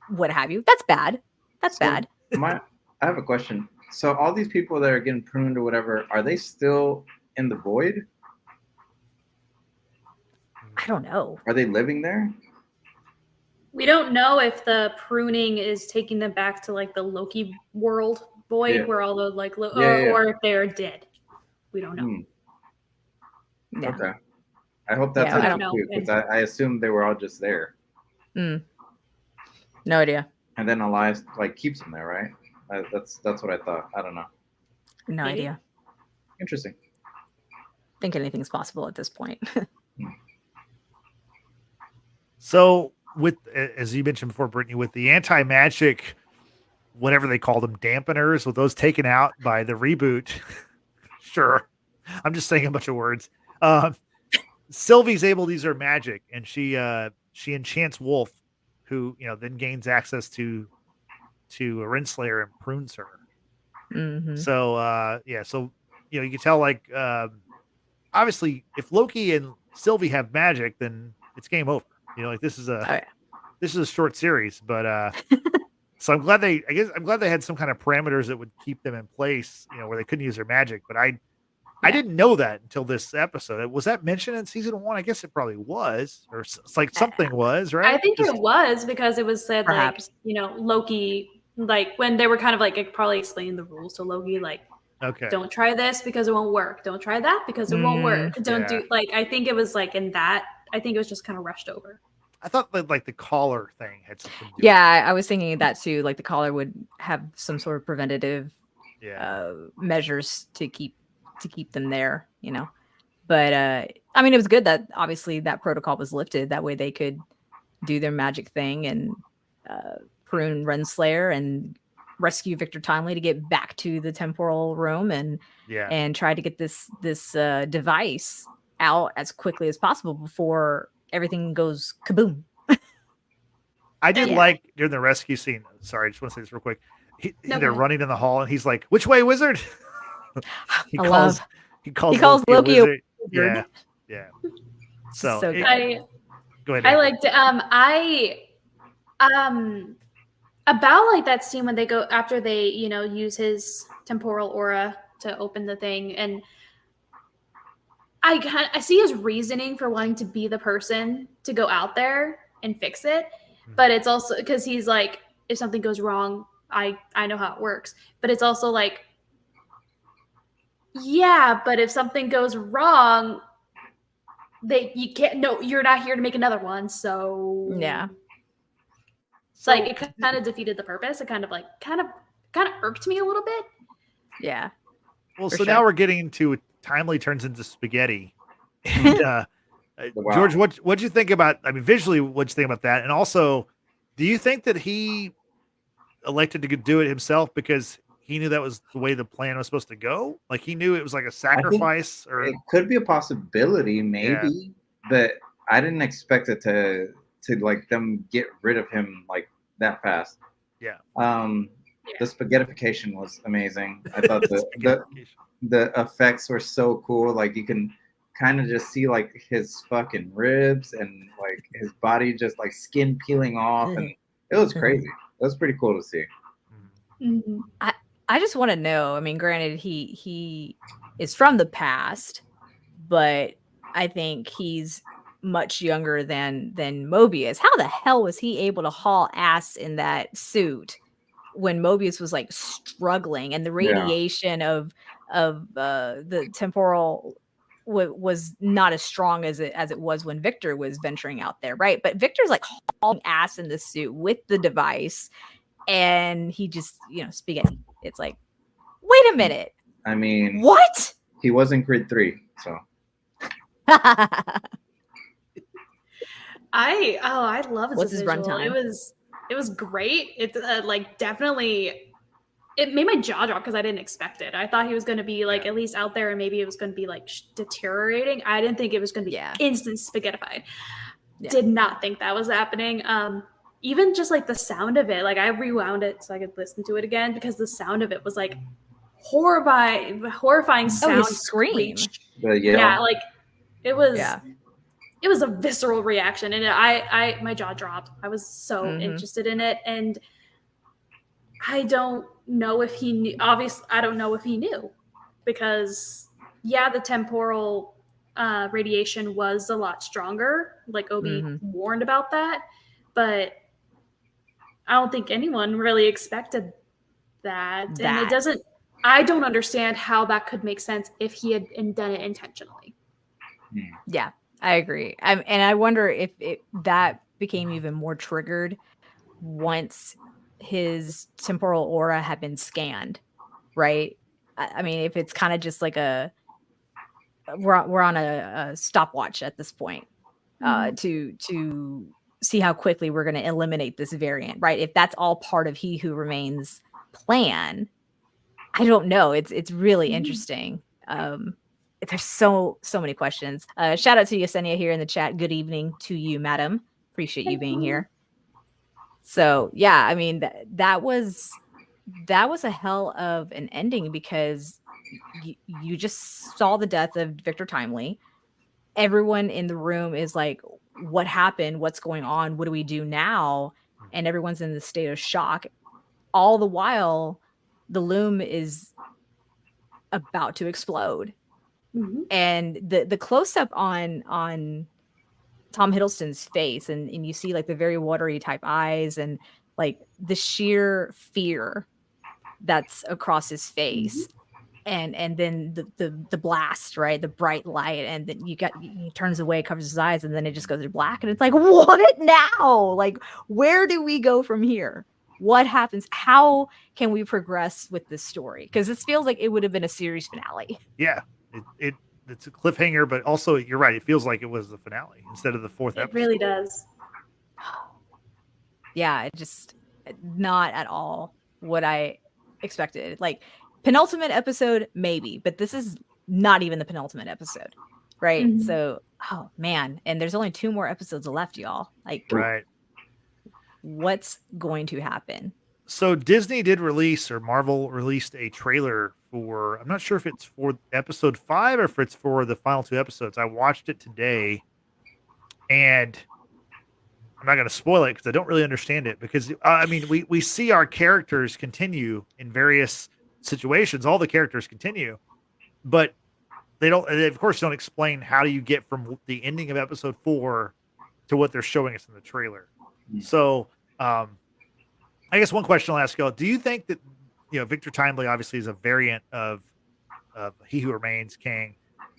what have you. That's bad. That's So bad. I have a question. So all these people that are getting pruned or whatever, are they still in the void? I don't know. Are they living there? We don't know if the pruning is taking them back to like the Loki world void, Yeah. where all the like, Yeah. or if they're dead. We don't know. Yeah. Okay. I hope that's Yeah, I it don't know. too, because I assumed they were all just there. No idea. And then Elias like keeps them there, right? That's what I thought. I don't know. No Maybe. idea. Interesting. I think anything's possible at this point. So with, as you mentioned before, Brittany, with the anti-magic, whatever they call them, dampeners, with those taken out by the reboot. Sure. I'm just saying a bunch of words. Sylvie's able to use her magic, and she enchants Wolf, who then gains access to Renslayer and prunes her. Mhm. So so you can tell, like, obviously if Loki and Sylvie have magic, then it's game over. Like this is a short series, but so I'm glad they had some kind of parameters that would keep them in place, where they couldn't use their magic. But I didn't know that until this episode. Was that mentioned in season 1? I guess it probably was, or it's like something was, right? I think it was, because it was said Perhaps. like, Loki, like when they were kind of like probably explaining the rules to Loki, like, Okay. don't try this because it won't work. Don't try that because it won't work. Don't do, like, I think it was like in that, I think it was just kind of rushed over. I thought that like the collar thing had something to do Yeah, I was thinking that too. Like the collar would have some sort of preventative measures to keep them there, But I mean, it was good that obviously that protocol was lifted. That way they could do their magic thing and prune Renslayer and rescue Victor Timely to get back to the temporal room and try to get this device out as quickly as possible before everything goes kaboom. I did like during the rescue scene. Sorry, I just want to say this real quick. They're running in the hall, and he's like, "Which way, wizard?" he calls Loki a wizard. Yeah. So good. go ahead. I liked it. About like that scene when they go after they use his temporal aura to open the thing, and I see his reasoning for wanting to be the person to go out there and fix it, but it's also because he's like, if something goes wrong, I know how it works. But it's also like, yeah, but if something goes wrong, you can't. No, you're not here to make another one. So yeah, it's like it kind of defeated the purpose. It kind of irked me a little bit. Yeah. Well, so now we're getting into Timely turns into spaghetti. And, Wow. George, what'd you think about? I mean, visually, what'd you think about that? And also, do you think that he elected to do it himself because he knew that was the way the plan was supposed to go? Like he knew it was like a sacrifice, or it could be a possibility, maybe, but I didn't expect it to like them get rid of him like that fast. Yeah. The spaghettification was amazing. I thought the effects were so cool. Like you can kind of just see like his fucking ribs and like his body just like skin peeling off, and it was crazy. It was pretty cool to see. Mm-hmm. I just want to know. I mean, granted, he is from the past, but I think he's much younger than Mobius. How the hell was he able to haul ass in that suit when Mobius was like struggling, and the radiation of the temporal was not as strong as it was when Victor was venturing out there, right? But Victor's like hauling ass in the suit with the device, and he just spaghetti. It's like, wait a minute. I mean, what? He was in Creed 3, so. I love his What's his visual. runtime? It was great. It's like definitely it made my jaw drop because I didn't expect it. I thought he was going to be like at least out there, and maybe it was going to be like deteriorating. I didn't think it was going to be instant spaghettified. Did not think that was happening. Even just like the sound of it, like I rewound it so I could listen to it again because the sound of it was like horrifying sound. Scream. Yeah, like it was. Yeah. It was a visceral reaction, and I my jaw dropped. I was so interested in it, and I don't know if he knew. Obviously, I don't know if he knew, because the temporal radiation was a lot stronger. Like Obi warned about that, but I don't think anyone really expected that. And it doesn't. I don't understand how that could make sense if he had done it intentionally. Yeah. I agree. And I wonder if that became even more triggered once his temporal aura had been scanned, right? I mean, if it's kind of just like we're on a stopwatch at this point to see how quickly we're going to eliminate this variant, right? If that's all part of He Who Remains plan, I don't know. It's really interesting. There's so many questions. Shout out to Yesenia here in the chat. Good evening to you, madam. Appreciate you being here. So yeah, I mean that was a hell of an ending, because you just saw the death of Victor Timely. Everyone in the room is like, what happened? What's going on? What do we do now? And everyone's in this state of shock. All the while, the Loom is about to explode. And the close-up on Tom Hiddleston's face, and you see like the very watery type eyes, and like the sheer fear that's across his face. And then the blast, right? The bright light, and then he turns away, covers his eyes, and then it just goes to black, and it's like, what now? Like, where do we go from here? What happens? How can we progress with this story? Because this feels like it would have been a series finale. Yeah, it's a cliffhanger, but also you're right. It feels like it was the finale instead of the fourth episode. It really does. Yeah, it just not at all what I expected. Like, penultimate episode, maybe, but this is not even the penultimate episode, right? So, oh man, and there's only 2 more episodes left, y'all. Like, right. What's going to happen? So Disney did release, or Marvel released, a trailer for, I'm not sure if it's for episode 5 or if it's for the final 2 episodes. I watched it today, and I'm not going to spoil it because I don't really understand it, because I mean, we see our characters continue in various situations. All the characters continue, but they of course don't explain how do you get from the ending of episode 4 to what they're showing us in the trailer. So I guess one question I'll ask y'all: do you think that, Victor Timely obviously is a variant of He Who Remains, Kang?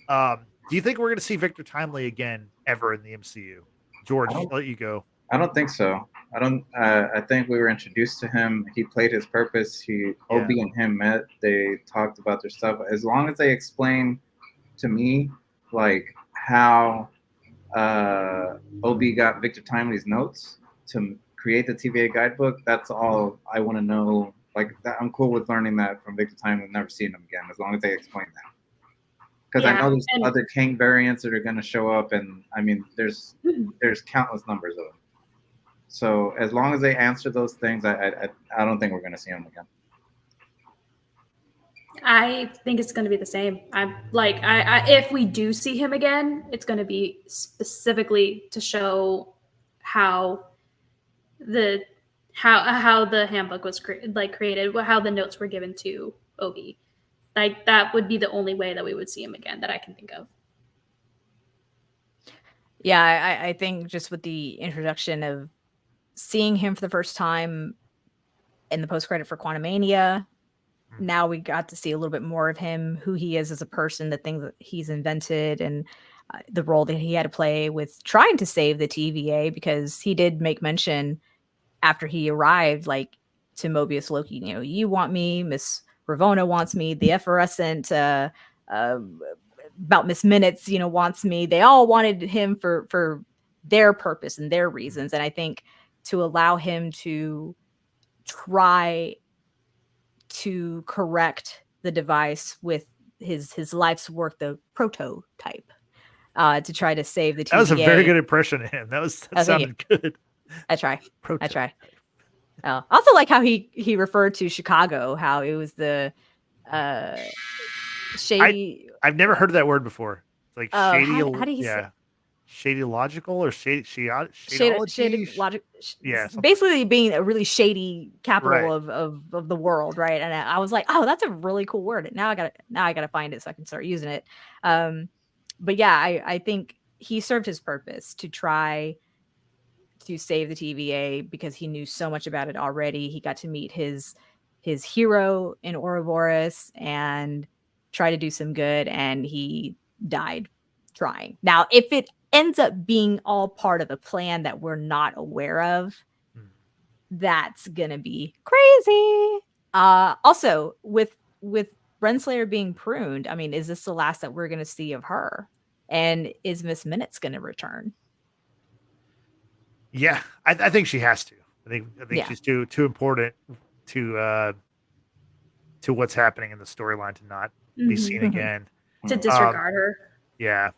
Do you think we're going to see Victor Timely again ever in the MCU? George, I'll let you go. I don't think so. I think we were introduced to him. He played his purpose. Obi and him met. They talked about their stuff. As long as they explain to me, like, how Obi got Victor Timely's notes to create the TVA guidebook, that's all I want to know. Like, I'm cool with learning that from Victor Timely, never seeing him again, as long as they explain that. Because I know there's other Kang variants that are going to show up, and I mean, there's countless numbers of them. So as long as they answer those things, I don't think we're going to see them again. I think it's going to be the same. If we do see him again, it's going to be specifically to show how the handbook was created, how the notes were given to Obi. Like, that would be the only way that we would see him again that I can think of. Yeah, I think just with the introduction of seeing him for the first time in the post-credit for Quantumania, now we got to see a little bit more of him, who he is as a person, the things that he's invented, and the role that he had to play with trying to save the TVA, because he did make mention after he arrived, like, to Mobius, Loki, you want me, Miss Ravonna wants me, the effervescent about Miss Minutes, wants me. They all wanted him for their purpose and their reasons. And I think to allow him to try to correct the device with his life's work, the prototype, to try to save the TVA. That was a very good impression of him. That sounded good. I try. Oh, I also like how he referred to Chicago, how it was the shady. I've never heard of that word before. It's like shady. How do you say? Shady logical or shady logic. Yeah, basically being a really shady capital of the world, right? And I was like, oh, that's a really cool word. Now I gotta find it so I can start using it. But yeah, I think he served his purpose to try to save the TVA, because he knew so much about it already. He got to meet his hero in Ouroboros and try to do some good, and he died trying. Now, if it ends up being all part of a plan that we're not aware of, that's gonna be crazy. Also, with Renslayer being pruned, I mean, is this the last that we're gonna see of her? And is Miss Minutes gonna return? Yeah, I think she has to. I think Yeah. she's too important to what's happening in the storyline to not be seen Mhm. again. To disregard her. Yeah.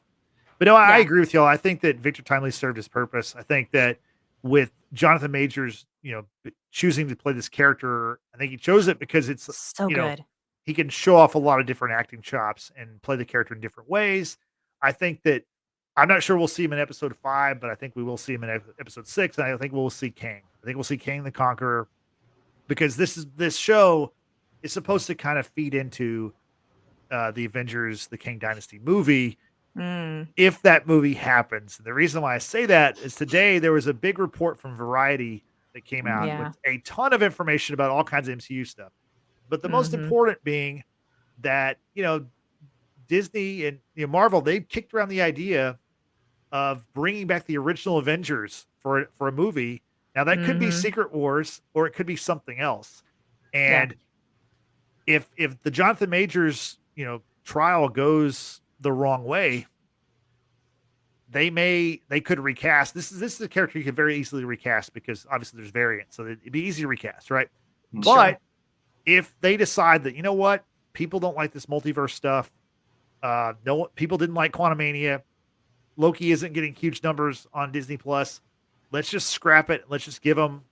But no, I Yeah. agree with y'all. I think that Victor Timely served his purpose. I think that with Jonathan Majors, choosing to play this character, I think he chose it because it's, So you know, good. he can show off a lot of different acting chops and play the character in different ways. I think that I'm not sure we'll see him in episode 5, but I think we will see him in episode 6, and I think we'll see Kang. I think we'll see Kang the Conqueror because this show is supposed to kind of feed into the Avengers, the Kang Dynasty movie. Mm. If that movie happens, the reason why I say that is today there was a big report from Variety that came out Yeah. with a ton of information about all kinds of MCU stuff. But the most Mhm. important being that, Disney and Marvel, they kicked around the idea of bringing back the original Avengers for a movie. Now that could be Mhm. Secret Wars or it could be something else. Yeah. And if the Jonathan Majors, trial goes the wrong way, they could recast. This is a character you could very easily recast because obviously there's variants, so it'd be easy to recast, right? Sure. But if they decide that, what, people don't like this multiverse stuff, no, people didn't like Quantumania, Loki isn't getting huge numbers on Disney Plus, let's just scrap it. Let's just give them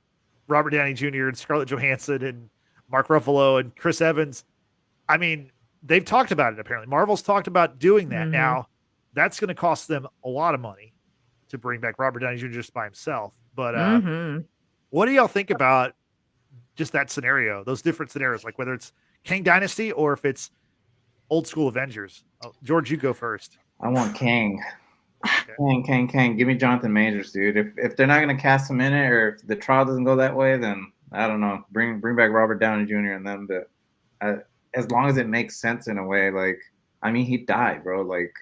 Robert Downey Jr. and Scarlett Johansson and Mark Ruffalo and Chris Evans. I mean, they've talked about it. Apparently, Marvel's talked about doing that. Mhm. Now, that's going to cost them a lot of money to bring back Robert Downey Jr. just by himself. But Mhm. what do y'all think about just that scenario? Those different scenarios, like whether it's Kang Dynasty or if it's old school Avengers. George, you go first. I want Kang. Okay. Kang. Give me Jonathan Majors, dude. If they're not gonna cast him in it, or if the trial doesn't go that way, then I don't know. Bring back Robert Downey Jr. and them. But as long as it makes sense in a way, like, I mean, he died, bro. Like,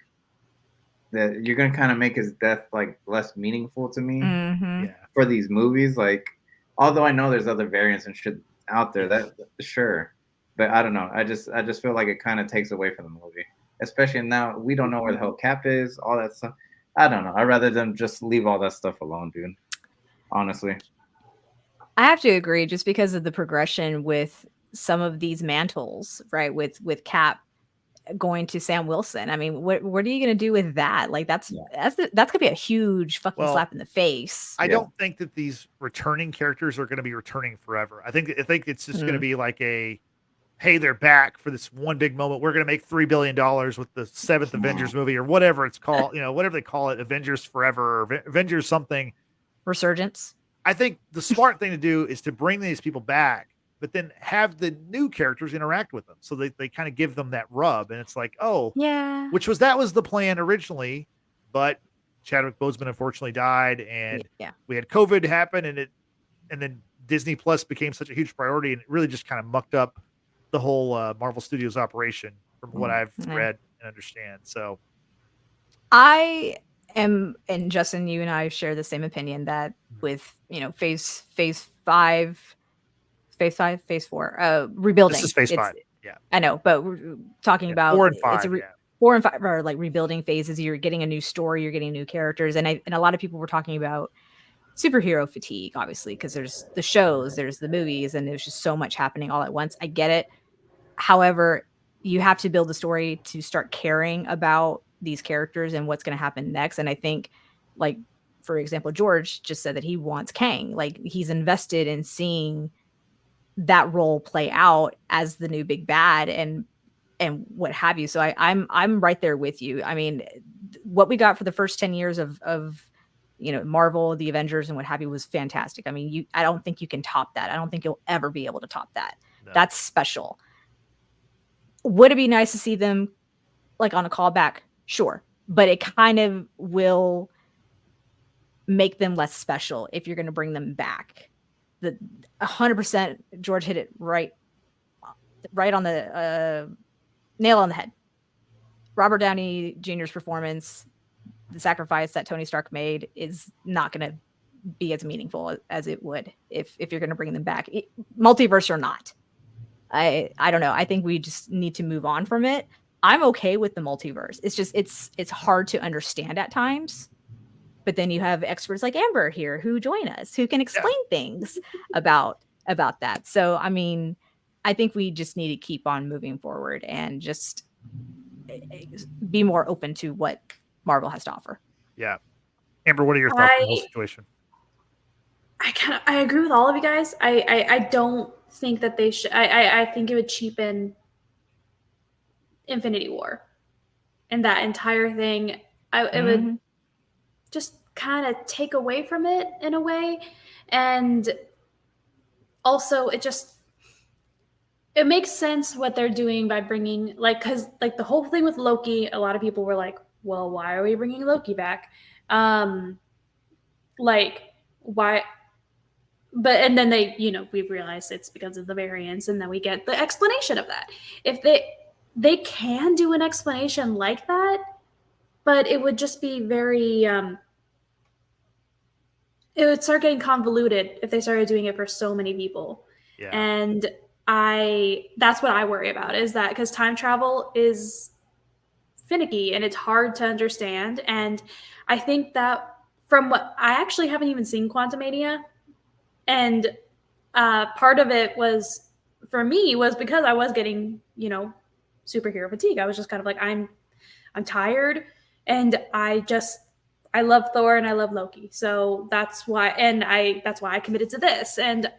that you're gonna kind of make his death like less meaningful to me Mhm. Yeah. for these movies. Like, although I know there's other variants and shit out there, Yes. that sure, but I don't know. I just feel like it kind of takes away from the movie, especially now we don't know where the hell Cap is, all that stuff. I don't know. I'd rather them just leave all that stuff alone, dude. Honestly. I have to agree, just because of the progression with some of these mantles, right? With Cap going to Sam Wilson. I mean, what are you gonna do with that? Like, that's gonna be a huge fucking Well, slap in the face. I Yeah. don't think that these returning characters are going to be returning forever. I think it's just going to be like hey, they're back for this one big moment. We're going to make $3 billion with the 7th Avengers movie or whatever it's called, whatever they call it, Avengers Forever or Avengers something. Resurgence. I think the smart thing to do is to bring these people back, but then have the new characters interact with them. So they kind of give them that rub. And it's like, oh, Yeah. that was the plan originally, but Chadwick Boseman unfortunately died and Yeah. we had COVID happen and then Disney Plus became such a huge priority and it really just kind of mucked up the whole Marvel Studios operation from what I've Yeah. read and understand. So I am, and Justin, you and I share the same opinion that with phase 5, phase 4, rebuilding. this is phase 5. Yeah. I know, but we're talking about 4 and 5. 4 and 5 are like rebuilding phases. You're getting a new story, you're getting new characters, and a lot of people were talking about superhero fatigue, obviously, because there's the shows, there's the movies, and there's just so much happening all at once. I get it. However, you have to build a story to start caring about these characters and what's going to happen next. And I think, like, for example, George just said that he wants Kang. Like, he's invested in seeing that role play out as the new big bad and what have you. So I'm right there with you. I mean, what we got for the first 10 years of Marvel, the Avengers, and what have you was fantastic. I mean, I don't think you can top that. I don't think you'll ever be able to top that. No. That's special. Would it be nice to see them like on a callback? Sure. But it kind of will make them less special if you're going to bring them back. The 100%, George hit it right on the nail on the head. Robert Downey Jr.'s performance, the sacrifice that Tony Stark made, is not going to be as meaningful as it would if you're going to bring them back, multiverse or not. I don't know. I think we just need to move on from it. I'm okay with the multiverse. It's just it's hard to understand at times. but then you have experts like Amber here who join us, who can explain things about that. So, I mean, I think we just need to keep on moving forward and just be more open to what Marvel has to offer. Yeah. Amber, what are your thoughts on the whole situation? I agree with all of you guys. I don't think that they should. I think it would cheapen Infinity War and that entire thing. It would just kind of take away from it in a way, and also it makes sense what they're doing by bringing, like, because like the whole thing with Loki, a lot of people were like, well, why are we bringing Loki back? Like, why? But and then we've realized it's because of the variants, and then we get the explanation of that. If they can do an explanation like that, but it would just be very it would start getting convoluted if they started doing it for so many people. Yeah. And that's what I worry about, is that because time travel is finicky and it's hard to understand. And I think that from what I actually haven't even seen Quantumania, and part of it was for me was because I was getting superhero fatigue. I was just kind of like, I'm tired, and I love Thor and I love Loki, so that's why I committed to this. And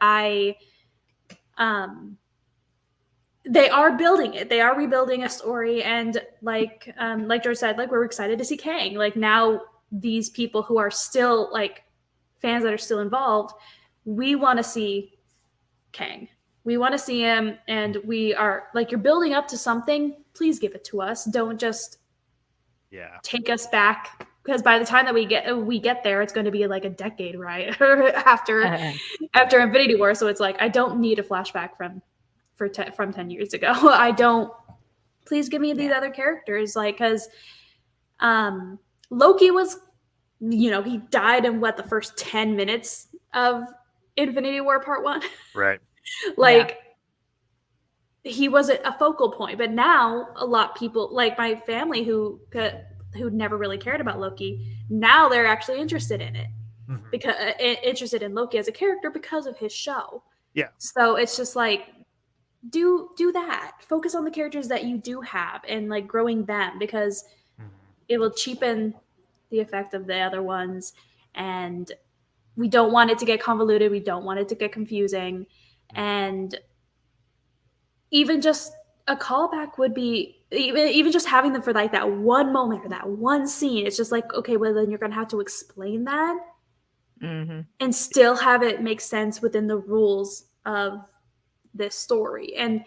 they are building it. They are rebuilding a story, and like George said, like, we're excited to see Kang. Like, now these people who are still like fans that are still involved, we want to see Kang. We want to see him, and we are like, you're building up to something. Please give it to us. Don't just take us back, because by the time that we get there, it's going to be like a decade, right? after Infinity War. So it's like, I don't need a flashback from 10 years ago. I don't. Please give me these other characters, like, because Loki was, he died in the first 10 minutes of Infinity War Part 1. Right. Like, he wasn't a focal point, but now a lot of people, like my family who never really cared about Loki, now they're actually interested in it, because interested in Loki as a character because of his show. Yeah. So it's just like, do that. Focus on the characters that you do have and like growing them, because it will cheapen the effect of the other ones, and we don't want it to get convoluted. We don't want it to get confusing. And even just a callback would be, even just having them for like that one moment or that one scene. It's just like, okay, well, then you're going to have to explain that and still have it make sense within the rules of this story. And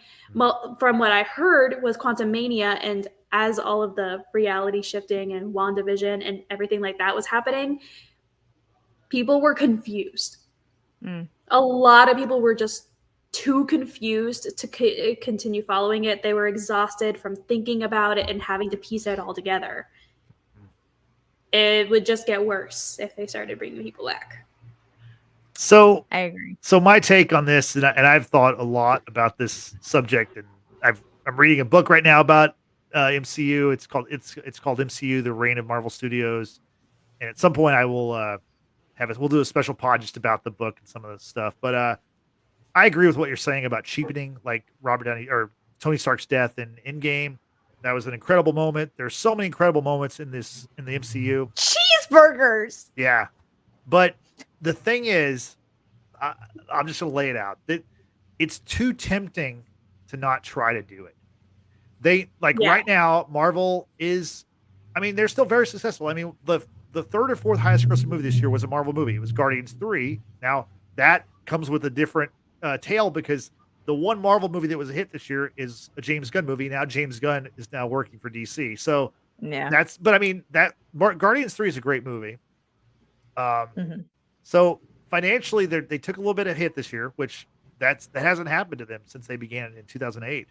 from what I heard was Quantumania, and as all of the reality shifting and WandaVision and everything like that was happening, people were confused. A lot of people were just too confused to continue following it. They were exhausted from thinking about it and having to piece it all together. It would just get worse if they started bringing people back. So I agree. So my take on this, and I've thought a lot about this subject, and I'm reading a book right now about MCU. It's called MCU: The Reign of Marvel Studios, and at some point I will we'll do a special pod just about the book and some of the stuff. But I agree with what you're saying about cheapening, like Robert Downey or Tony Stark's death in Endgame. That was an incredible moment. There's so many incredible moments in the MCU. Cheeseburgers. Yeah, but the thing is, I'm just going to lay it out. It's too tempting to not try to do it. Right now, Marvel is, they're still very successful. The third or fourth highest grossing movie this year was a Marvel movie. It was Guardians 3. Now, that comes with a different tale, because the one Marvel movie that was a hit this year is a James Gunn movie. Now, James Gunn is now working for DC. So, Guardians 3 is a great movie. So financially, they took a little bit of hit this year, which that hasn't happened to them since they began in 2008.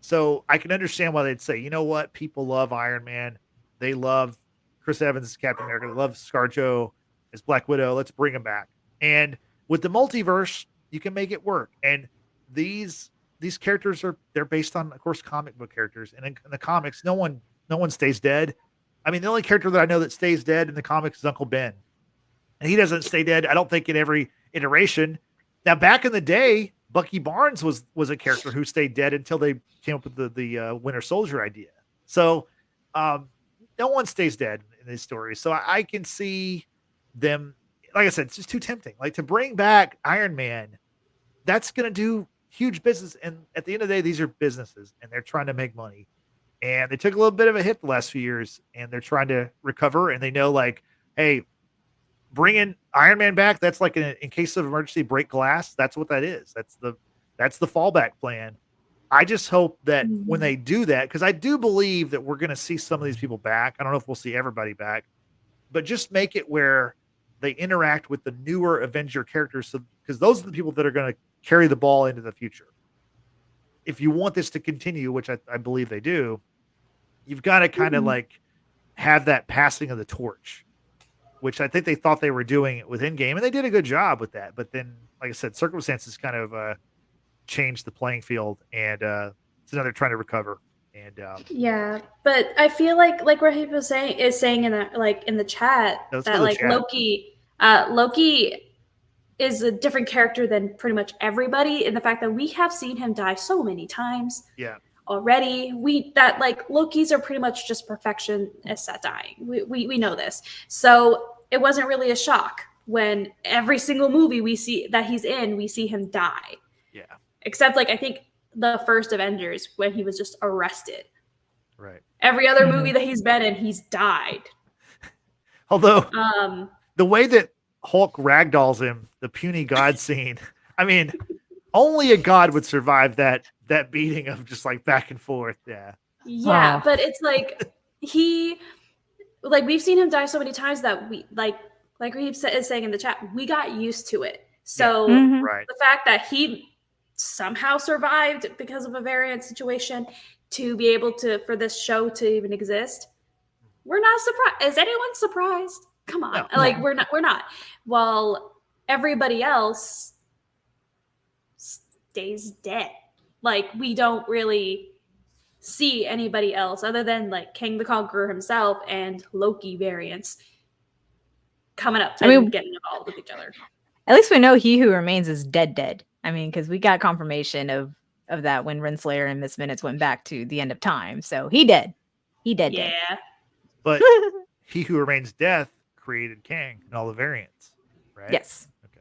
So I can understand why they'd say, you know what, people love Iron Man, they love Chris Evans as Captain America, they love ScarJo as Black Widow. Let's bring him back. And with the multiverse, you can make it work. And these characters they're based on, of course, comic book characters, and in the comics, no one stays dead. I mean, the only character that I know that stays dead in the comics is Uncle Ben. And he doesn't stay dead, I don't think, in every iteration. Now, back in the day, Bucky Barnes was a character who stayed dead until they came up with the Winter Soldier idea. So no one stays dead in these stories. So I can see them, like I said, it's just too tempting. Like to bring back Iron Man, that's going to do huge business. And at the end of the day, these are businesses and they're trying to make money. And they took a little bit of a hit the last few years and they're trying to recover. And they know, like, hey, bringing Iron Man back, that's like in case of emergency, break glass. That's what that is. That's the fallback plan. I just hope that when they do that, because I do believe that we're going to see some of these people back. I don't know if we'll see everybody back, but just make it where they interact with the newer Avenger characters. So, because those are the people that are going to carry the ball into the future. If you want this to continue, which I believe they do, you've got to kind of like have that passing of the torch, which I think they thought they were doing it with Endgame, and they did a good job with that. But then, like I said, circumstances kind of changed the playing field, and so now they're trying to recover. And yeah, but I feel like what he was saying in that, like in the chat, that like chat. Loki is a different character than pretty much everybody, in the fact that we have seen him die so many times. Yeah. Already, like Lokis are pretty much just perfectionists at dying. We know this, so it wasn't really a shock when every single movie we see that he's in, we see him die. Yeah. Except like I think the first Avengers when he was just arrested. Right. Every other movie that he's been in, he's died. Although the way that Hulk ragdolls him, the puny god scene, I mean, only a god would survive that beating of just like back and forth. Yeah. Yeah, but it's like we've seen him die so many times that we like Raheem is saying in the chat, we got used to it. So right. The fact that he somehow survived because of a variant situation to be able to, for this show to even exist, we're not surprised. Is anyone surprised? Come on. No. Like we're not. While everybody else stays dead. Like we don't really see anybody else other than like King the Conqueror himself and Loki variants coming up and getting involved with each other. At least we know He Who Remains is dead. I mean, because we got confirmation of that when Renslayer and Miss Minutes went back to the end of time. So he dead. Dead. But He Who Remains Death created Kang and all the variants, right? Yes. Okay.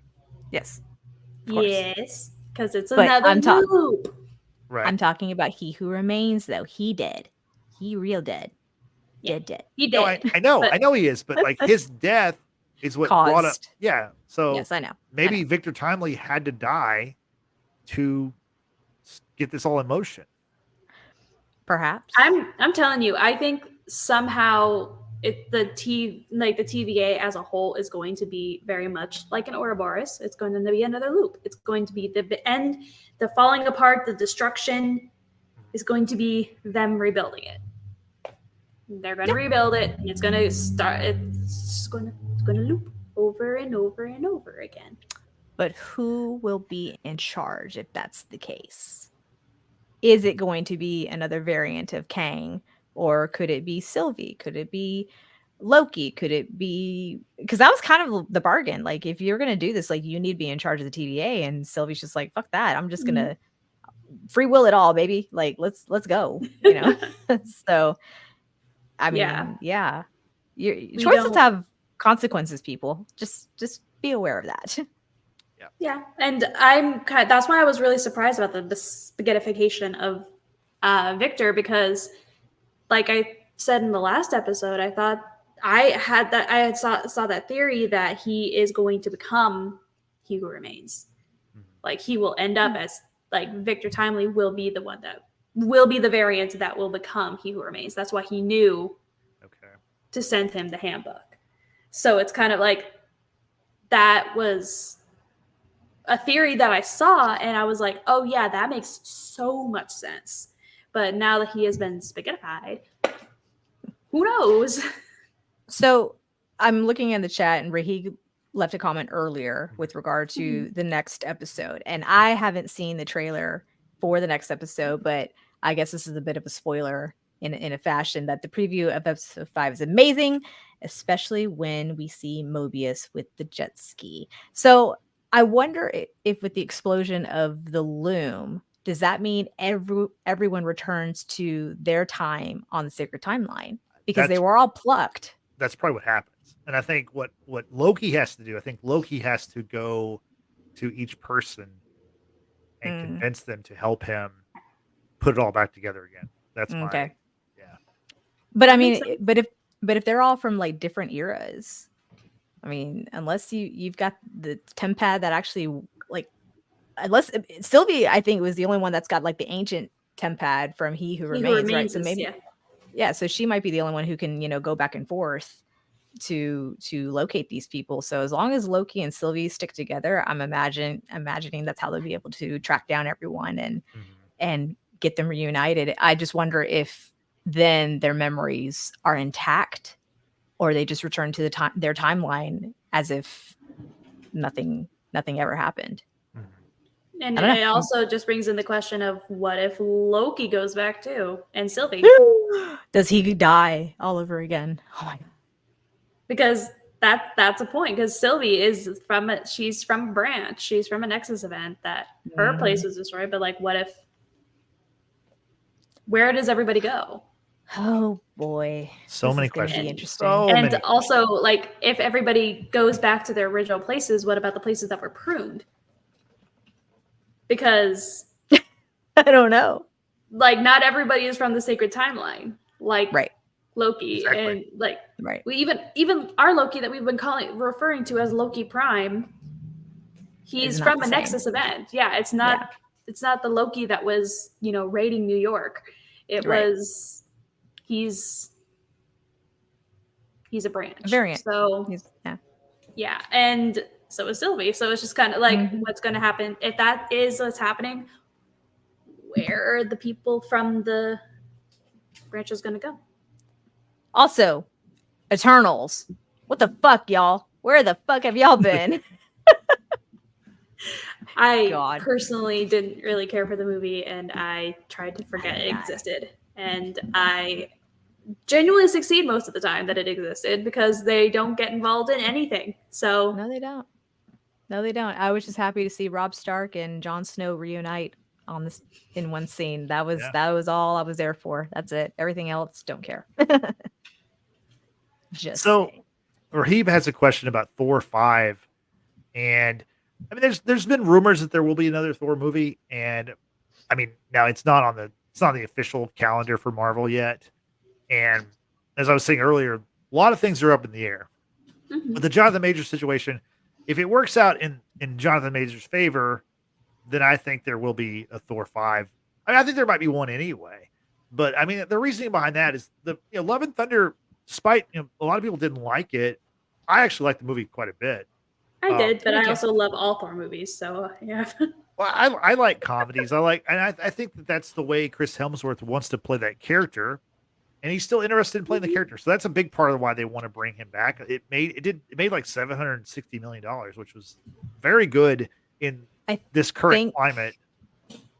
Yes. Yes. Because it's But another loop. Right. I'm talking about He Who Remains, though. He dead. He real dead. Yeah. Dead. He No, did. I know he is, but like his death is what brought up. Caused. Yeah. So Yes, I know. maybe Victor Timely had to die to get this all in motion. Perhaps. I'm telling you, I think somehow the TVA as a whole is going to be very much like an Ouroboros. It's going to be another loop. It's going to be the end, the falling apart, the destruction is going to be them rebuilding it. They're going to rebuild it, and it's going to start. It's going to loop over and over and over again. But who will be in charge if that's the case? Is it going to be another variant of Kang? Or could it be Sylvie? Could it be Loki? Could it be... Because that was kind of the bargain. Like, if you're going to do this, like, you need to be in charge of the TVA. And Sylvie's just like, fuck that. I'm just going to free will it all, baby. Like, let's go, you know? So, I mean, yeah. Your choices have consequences, people. Just be aware of that. Yeah, and that's why I was really surprised about the spaghettification of Victor, because like I said in the last episode, I thought I saw that theory that he is going to become He Who Remains. Like he will end up as like Victor Timely will be the one that will be the variant that will become He Who Remains. That's why he knew to send him the handbook. So it's kind of like that was a theory that I saw, and I was like, oh yeah, that makes so much sense. But now that he has been spaghettified, who knows? So I'm looking in the chat, and Raheem left a comment earlier with regard to the next episode. And I haven't seen the trailer for the next episode, but I guess this is a bit of a spoiler in a fashion that the preview of episode 5 is amazing, especially when we see Mobius with the jet ski. So I wonder if with the explosion of the Loom, does that mean everyone returns to their time on the sacred timeline? Because they That's- were all plucked. That's probably what happens. And I think what Loki has to do, I think Loki has to go to each person and convince them to help him put it all back together again. That's my Okay. yeah. But I That makes mean, but if they're all from like different eras, I mean, unless you've got the tempad that actually like, unless Sylvie, I think was the only one that's got like the ancient tempad from He Who Remains, right? So maybe yeah, so she might be the only one who can go back and forth to locate these people. So as long as Loki and Sylvie stick together, I'm imagining that's how they'll be able to track down everyone and get them reunited. I just wonder if then their memories are intact, or they just return to their timeline as if nothing ever happened. And I don't it know. also just brings in the question of what if Loki goes back too, and Sylvie, Does he die all over again? Oh my god. because that's a point. Because Sylvie she's from a branch, she's from a Nexus event that her place was destroyed. But like, what if? Where does everybody go? Oh boy. So This many is gonna be questions. interesting. So And many. also, like, if everybody goes back to their original places, what about the places that were pruned? Because I don't know. like not everybody is from the sacred timeline, like Right. Loki. Exactly. And like Right. we even our Loki that we've been referring to as Loki Prime, he's Is not from the a same. Nexus event. Yeah, it's not the Loki that was raiding New York. It Right. was he's a branch, A variant. so yeah, and so is Sylvie. So it's just kind of like what's going to happen if that is what's happening. Where are the people from the branch is going to go? Also, Eternals. What the fuck, y'all? Where the fuck have y'all been? I personally didn't really care for the movie, and I tried to forget it existed. And I genuinely succeed most of the time that it existed because they don't get involved in anything. So No, they don't. No, they don't. I was just happy to see Robb Stark and Jon Snow reunite on this in one scene. That was all I was there for. That's it. Everything else, don't care. Just so saying. Raheem has a question about Thor 5, and I mean there's been rumors that there will be another Thor movie, and I mean now it's not on the official calendar for Marvel yet. And as I was saying earlier, a lot of things are up in the air. But the Jonathan Majors situation, if it works out in Jonathan Majors' favor, then I think there will be a Thor 5. I mean, I think there might be one anyway. But I mean, the reasoning behind that is Love and Thunder, despite a lot of people didn't like it, I actually liked the movie quite a bit. I did, but I also love all Thor movies. So yeah. Well, I like comedies. I think that's the way Chris Hemsworth wants to play that character. And he's still interested in playing the character, so that's a big part of why they want to bring him back. It made like $760 million, which was very good in this current climate.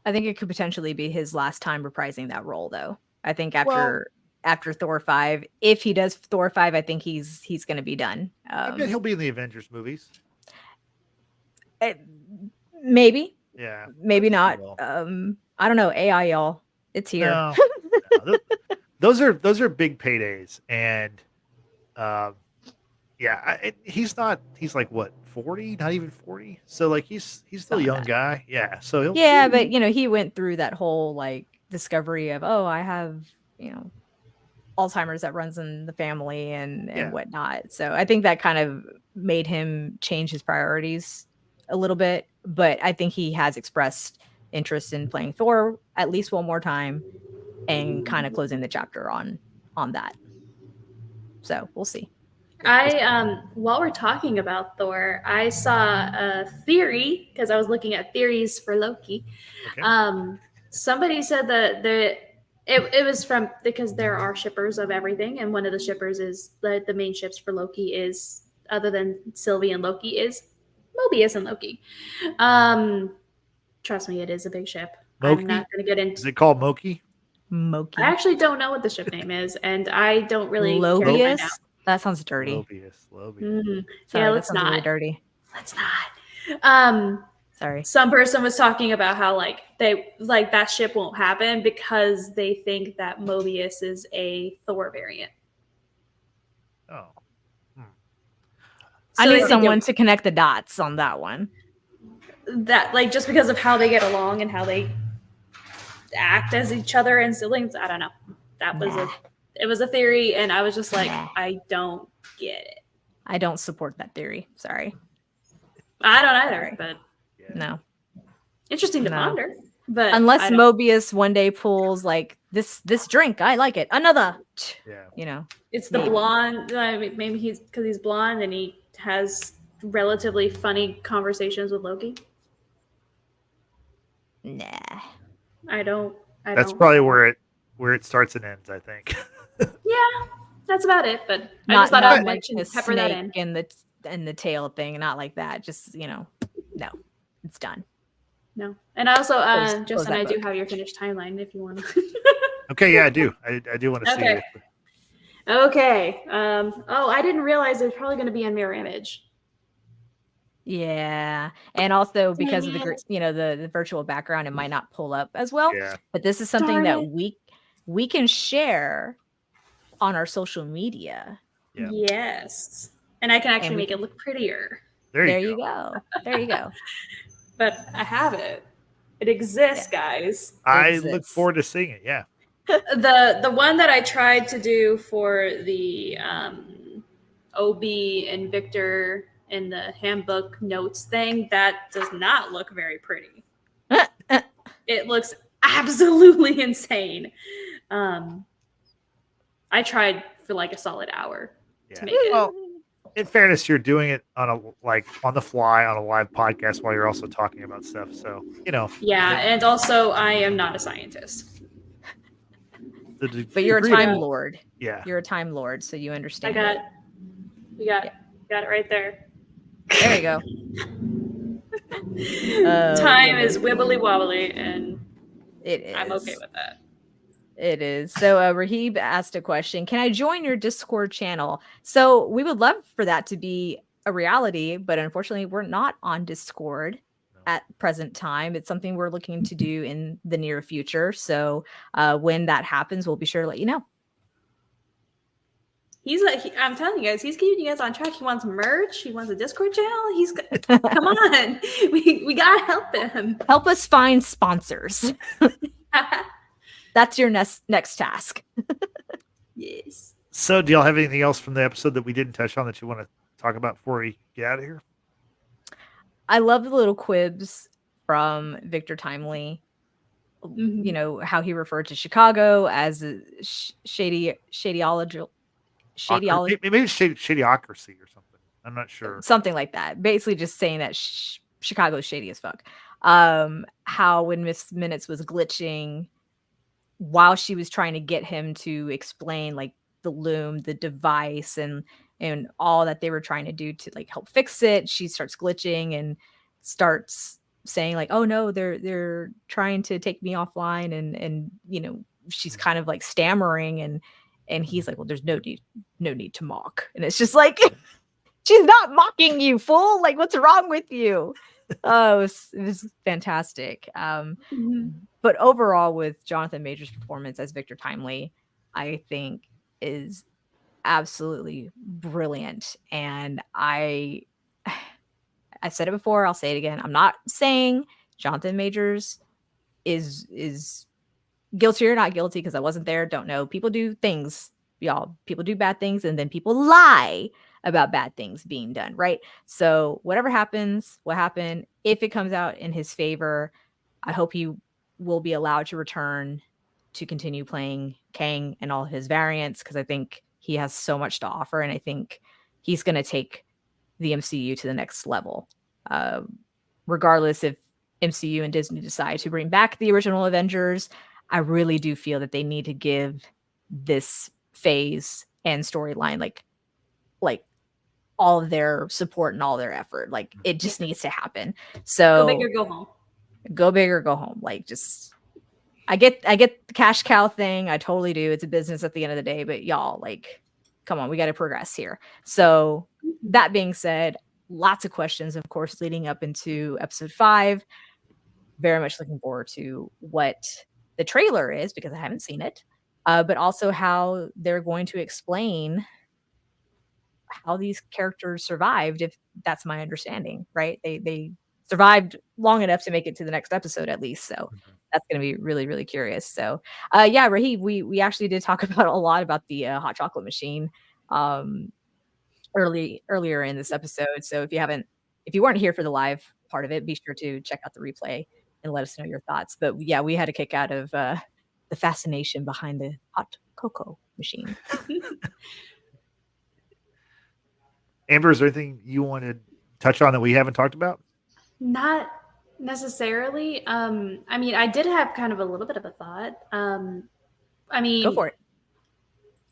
I think it could potentially be his last time reprising that role, though. I think after Thor 5, if he does Thor 5, I think he's going to be done. I bet he'll be in the Avengers movies. Maybe. Yeah. Maybe not. I don't know. AI, y'all. It's here. No. Those are big paydays, and he's like what, 40, not even 40, so like he's still a young guy. So but he went through that whole like discovery of I have Alzheimer's that runs in the family and whatnot. So I think that kind of made him change his priorities a little bit, but I think he has expressed interest in playing Thor at least one more time and kind of closing the chapter on that. So we'll see. While we're talking about Thor, I saw a theory because I was looking at theories for Loki. Okay. Somebody said that it was from because there are shippers of everything, and one of the shippers is the main ships for Loki is, other than Sylvie and Loki, is Mobius and Loki. Trust me, it is a big ship. Moki? I'm not going to get into. Is it called Moki? Moki. I actually don't know what the ship name is, and I don't really care to find Lobius. out. That sounds dirty. Lobius. Mhm. Sorry, Yeah, that let's sounds really not. dirty. Let's not. Sorry. Some person was talking about how like they like that ship won't happen because they think that Mobius is a Thor variant. Oh. I So need they think someone to connect the dots on that one. that like just because of how they get along and how they act as each other and siblings. I don't know. That was it was a theory, and I was just like, I don't get it. I don't support that theory. Sorry. I don't either, Sorry. but Yeah. No. interesting to No. ponder. But Unless I don't- Mobius one day pulls like this drink, I like it. Another. Yeah. You know. it's the maybe. blonde. Maybe he's because he's blonde and he has relatively funny conversations with Loki. Nah. I don't. That's probably where it starts and ends, I think. Yeah, that's about it. But I Not, just thought I not would like mention the pepper that in. snake and the tail thing, not like that. Just no, it's done. No, and I also, Close Justin, that I do book. have your finished timeline if you want to. Okay, yeah, I do. I do want to see Okay. it. Okay. Oh, I didn't realize it's probably going to be in mirror image. Yeah, and also because of Dang the it. the virtual background, it might not pull up as well. Yeah. But this is something Darn that it. we can share on our social media. Yeah. Yes. And I can actually And we make it look prettier. There There you you go. go. There you go. But I have it. It exists, guys. I look exists. forward to seeing it. Yeah. The one that I tried to do for the OB and Victor in the handbook notes thing, that does not look very pretty. It looks absolutely insane. I tried for like a solid hour Yeah. to make it. Well, in fairness, you're doing it on the fly on a live podcast while you're also talking about stuff. So Yeah, and also I am not a scientist. But you're a degree of time it- lord. Yeah. You're a time lord, so you I understand. got it. you got it right there. There you go. Time is wibbly wobbly, and It is. I'm okay with that. It is. So Rahib asked a question. Can I join your Discord channel? So we would love for that to be a reality, but unfortunately we're not on Discord at present time. It's something we're looking to do in the near future. So when that happens, we'll be sure to let you know. I'm telling you guys, he's keeping you guys on track. He wants merch. He wants a Discord channel. Come on. We gotta help him. Help us find sponsors. That's your next task. Yes. So, do y'all have anything else from the episode that we didn't touch on that you want to talk about before we get out of here? I love the little quibs from Victor Timely. Mhm. You know, how he referred to Chicago as a shadiology, Maybe it's shadyocracy or something. I'm not sure. something like that. Basically, just saying that Chicago's shady as fuck. How when Miss Minutes was glitching while she was trying to get him to explain like the Loom, the device, and all that they were trying to do to like help fix it, she starts glitching and starts saying like, "Oh no, they're trying to take me offline," and she's kind of like stammering and he's like, "Well, there's no need to mock," and it's just like, she's not mocking you, fool. Like, what's wrong with you? Oh, it was fantastic. Mhm. But overall, with Jonathan Majors' performance as Victor Timely, I think is absolutely brilliant. And I've said it before, I'll say it again. I'm not saying Jonathan Majors is guilty or not guilty because I wasn't there. Don't know. People do things, y'all. People do bad things, and then people lie about bad things being done, right? So whatever happens, what happened, if it comes out in his favor, I hope he will be allowed to return to continue playing Kang and all his variants, because I think he has so much to offer, and I think he's going to take the MCU to the next level. Regardless if MCU and Disney decide to bring back the original Avengers, I really do feel that they need to give this phase and storyline like all of their support and all their effort. Like, it just needs to happen. So Go big or go home. go big or go home. Like, just I get the cash cow thing. I totally do. It's a business at the end of the day, but y'all, like, come on, we got to progress here. So that being said, lots of questions, of course, leading up into episode 5. Very much looking forward to what the trailer is because I haven't seen it, but also how they're going to explain how these characters survived, if that's my understanding, right? They survived long enough to make it to the next episode at least. So that's going to be really, really curious. So yeah, Raheem, we actually did talk about a lot about the hot chocolate machine earlier in this episode. So if you weren't here for the live part of it, be sure to check out the replay and let us know your thoughts. But yeah, we had a kick out of the fascination behind the hot cocoa machine. Amber, is there anything you want to touch on that we haven't talked about? Not necessarily. I mean, I did have kind of a little bit of a thought. I mean, Go for it.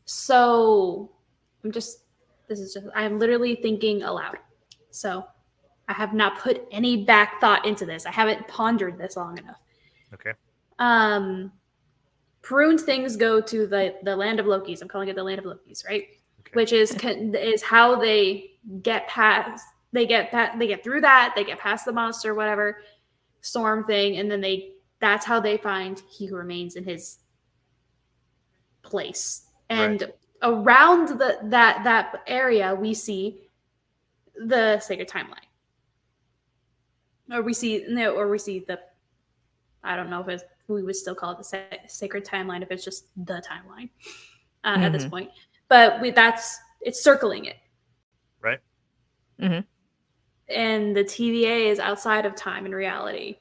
So I'm literally thinking aloud. So I have not put any back thought into this. I haven't pondered this long enough. Okay. Pruned things go to the land of Lokis. I'm calling it the land of Lokis, right? Okay. Which is how they get past. They get through that. They get past the monster, whatever storm thing, and then that's how they find he who remains in his place. And Right. around that area, we see the sacred timeline, or we see the. I don't know if we would still call it the sacred timeline if it's just the timeline at this point, but it's circling it, Right. Mm-hmm. and the TVA is outside of time and reality,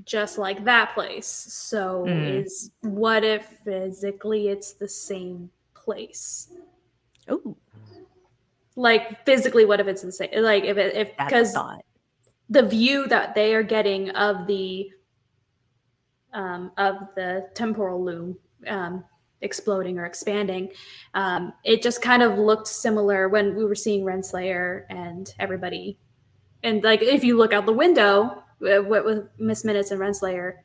just like that place. So what if physically it's the same place? Oh, Like physically, what if it's the same? Like if because the view that they are getting of the temporal loom exploding or expanding, it just kind of looked similar when we were seeing Renslayer and everybody. And like if you look out the window with Miss Minutes and Renslayer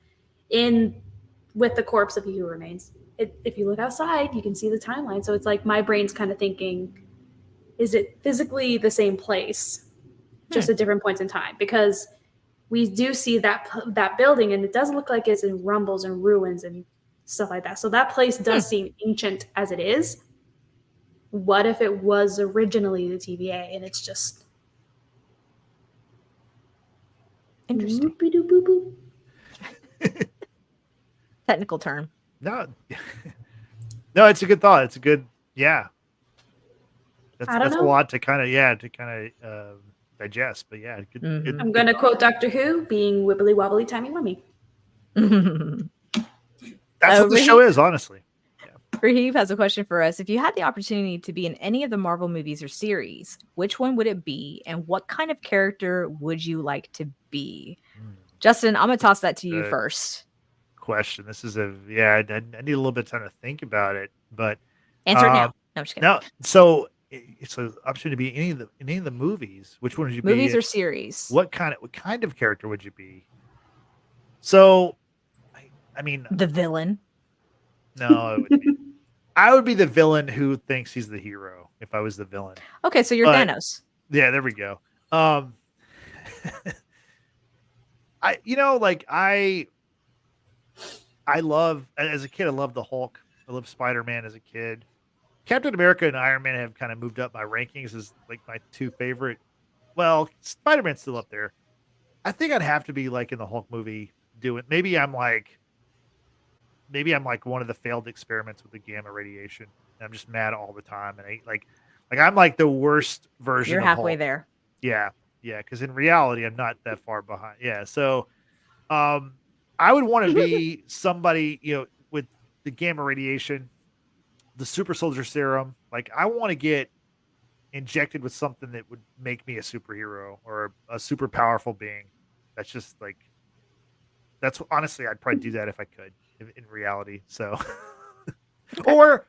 with the corpse of He Who Remains, if you look outside, you can see the timeline. So it's like my brain's kind of thinking, is it physically the same place, just at different points in time? Because we do see that building, and it does look like it's in rumbles and ruins and stuff like that. So that place does seem ancient as it is. What if it was originally the TVA and it's just interesting. Technical term. No, it's a good thought. It's a good, yeah. That's a lot to kind of, digest. But yeah, good. I'm going to quote Doctor Who, being wibbly wobbly timey wimey. That's what the show is, honestly. Raheem has a question for us. If you had the opportunity to be in any of the Marvel movies or series, which one would it be, and what kind of character would you like to be? Justin, I'm gonna toss that to you first. Question. This is I need a little bit of time to think about it, but answer it now. No, I'm just kidding. No, so it's an opportunity to be in any of the movies. Which one would you be? Movies or series? What kind of character would you be? So, I mean, the villain. No, I would be the villain who thinks he's the hero. If I was the villain. Okay, so you're Thanos. Yeah, there we go. I love, as a kid, I loved the Hulk. I loved Spider-Man as a kid. Captain America and Iron Man have kind of moved up my rankings as like my two favorite. Well, Spider-Man's still up there. I think I'd have to be like in the Hulk movie doing. Maybe I'm like one of the failed experiments with the gamma radiation. And I'm just mad all the time, and I'm like the worst version. You're of halfway Hulk. there. Yeah. Because in reality, I'm not that far behind. Yeah. So, I would want to be somebody, with the gamma radiation, the super soldier serum. Like, I want to get injected with something that would make me a superhero or a super powerful being. That's just like, honestly, I'd probably do that if I could in reality. So, or,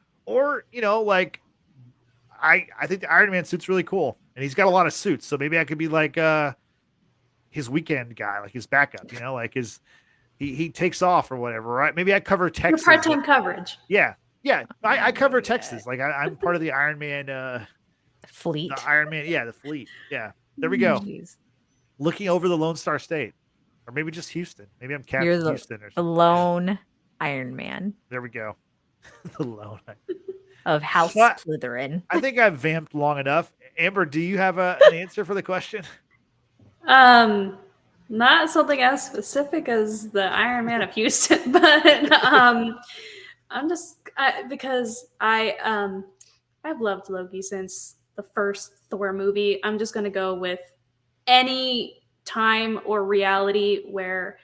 I think the Iron Man suit's really cool, and he's got a lot of suits. So maybe I could be like, his weekend guy, like his backup, like his, he takes off or whatever, right? Maybe I cover Your Texas. part-time coverage. Yeah. I cover Texas. Like I'm part of the Iron Man Fleet. the Iron Man, the fleet. Yeah. There we go. Jeez. Looking over the Lone Star State. Or maybe just Houston. Maybe I'm Captain You're Houston or the something. lone Iron Man There we go. The lone. of House Well, Slytherin. I think I've vamped long enough. Amber, do you have an answer for the question? Not something as specific as the Iron Man of Houston, but I'm just because I've loved Loki since the first Thor movie. I'm just gonna go with any time or reality where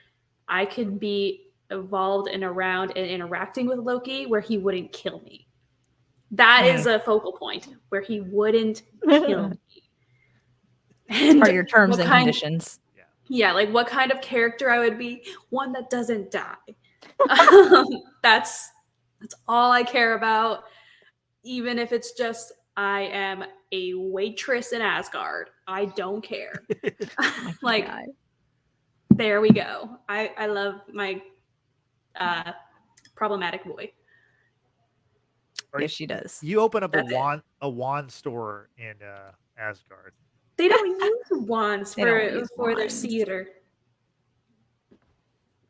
I could be involved and around and interacting with Loki where he wouldn't kill me. That is a focal point where he wouldn't kill me. And Part of your terms what and kind- conditions. Yeah, like what kind of character I would be? One that doesn't die. That's all I care about. Even if it's just I am a waitress in Asgard, I don't care. Like, God. there we go. I love my problematic boy. Yes, she does. You open up That's it. a wand store in Asgard. They don't use wands They don't use for their wands. theater.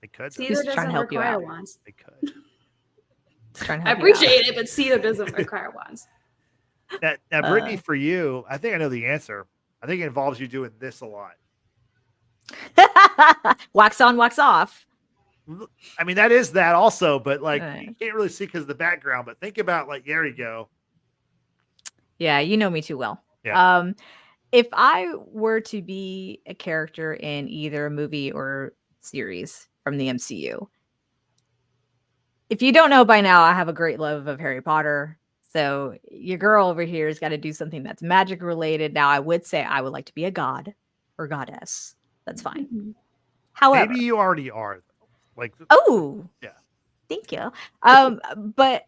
They could. though. Caesar Just trying doesn't to help you require out. wands. They could. Just trying to I help you out. appreciate it, but Caesar doesn't require wands. Now, Brittany, for you, I think I know the answer. I think it involves you doing this a lot. Wax on, wax off. I mean, that is that also, but like Right. you can't really see because of the background. But think about like there you go. Yeah, you know me too well. Yeah. If I were to be a character in either a movie or series from the MCU, if you don't know by now, I have a great love of Harry Potter. So your girl over here has got to do something that's magic related. Now, I would say I would like to be a god or goddess. That's fine. Mhm. However, Maybe you already are. Like, oh, Yeah. thank you. But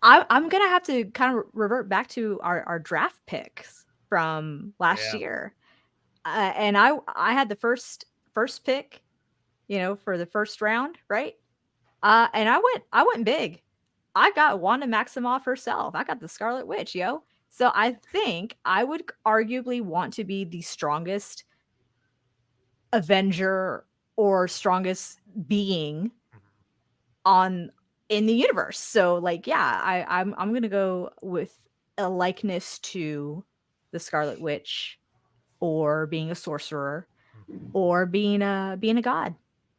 I'm gonna have to kind of revert back to our draft picks from last Yeah. year, and I had the first pick, for the first round, right? And I went big. I got Wanda Maximoff herself. I got the Scarlet Witch, yo. So I think I would arguably want to be the strongest Avenger or strongest being in the universe. So like, yeah, I'm gonna go with a likeness to the Scarlet Witch, or being a sorcerer, or being a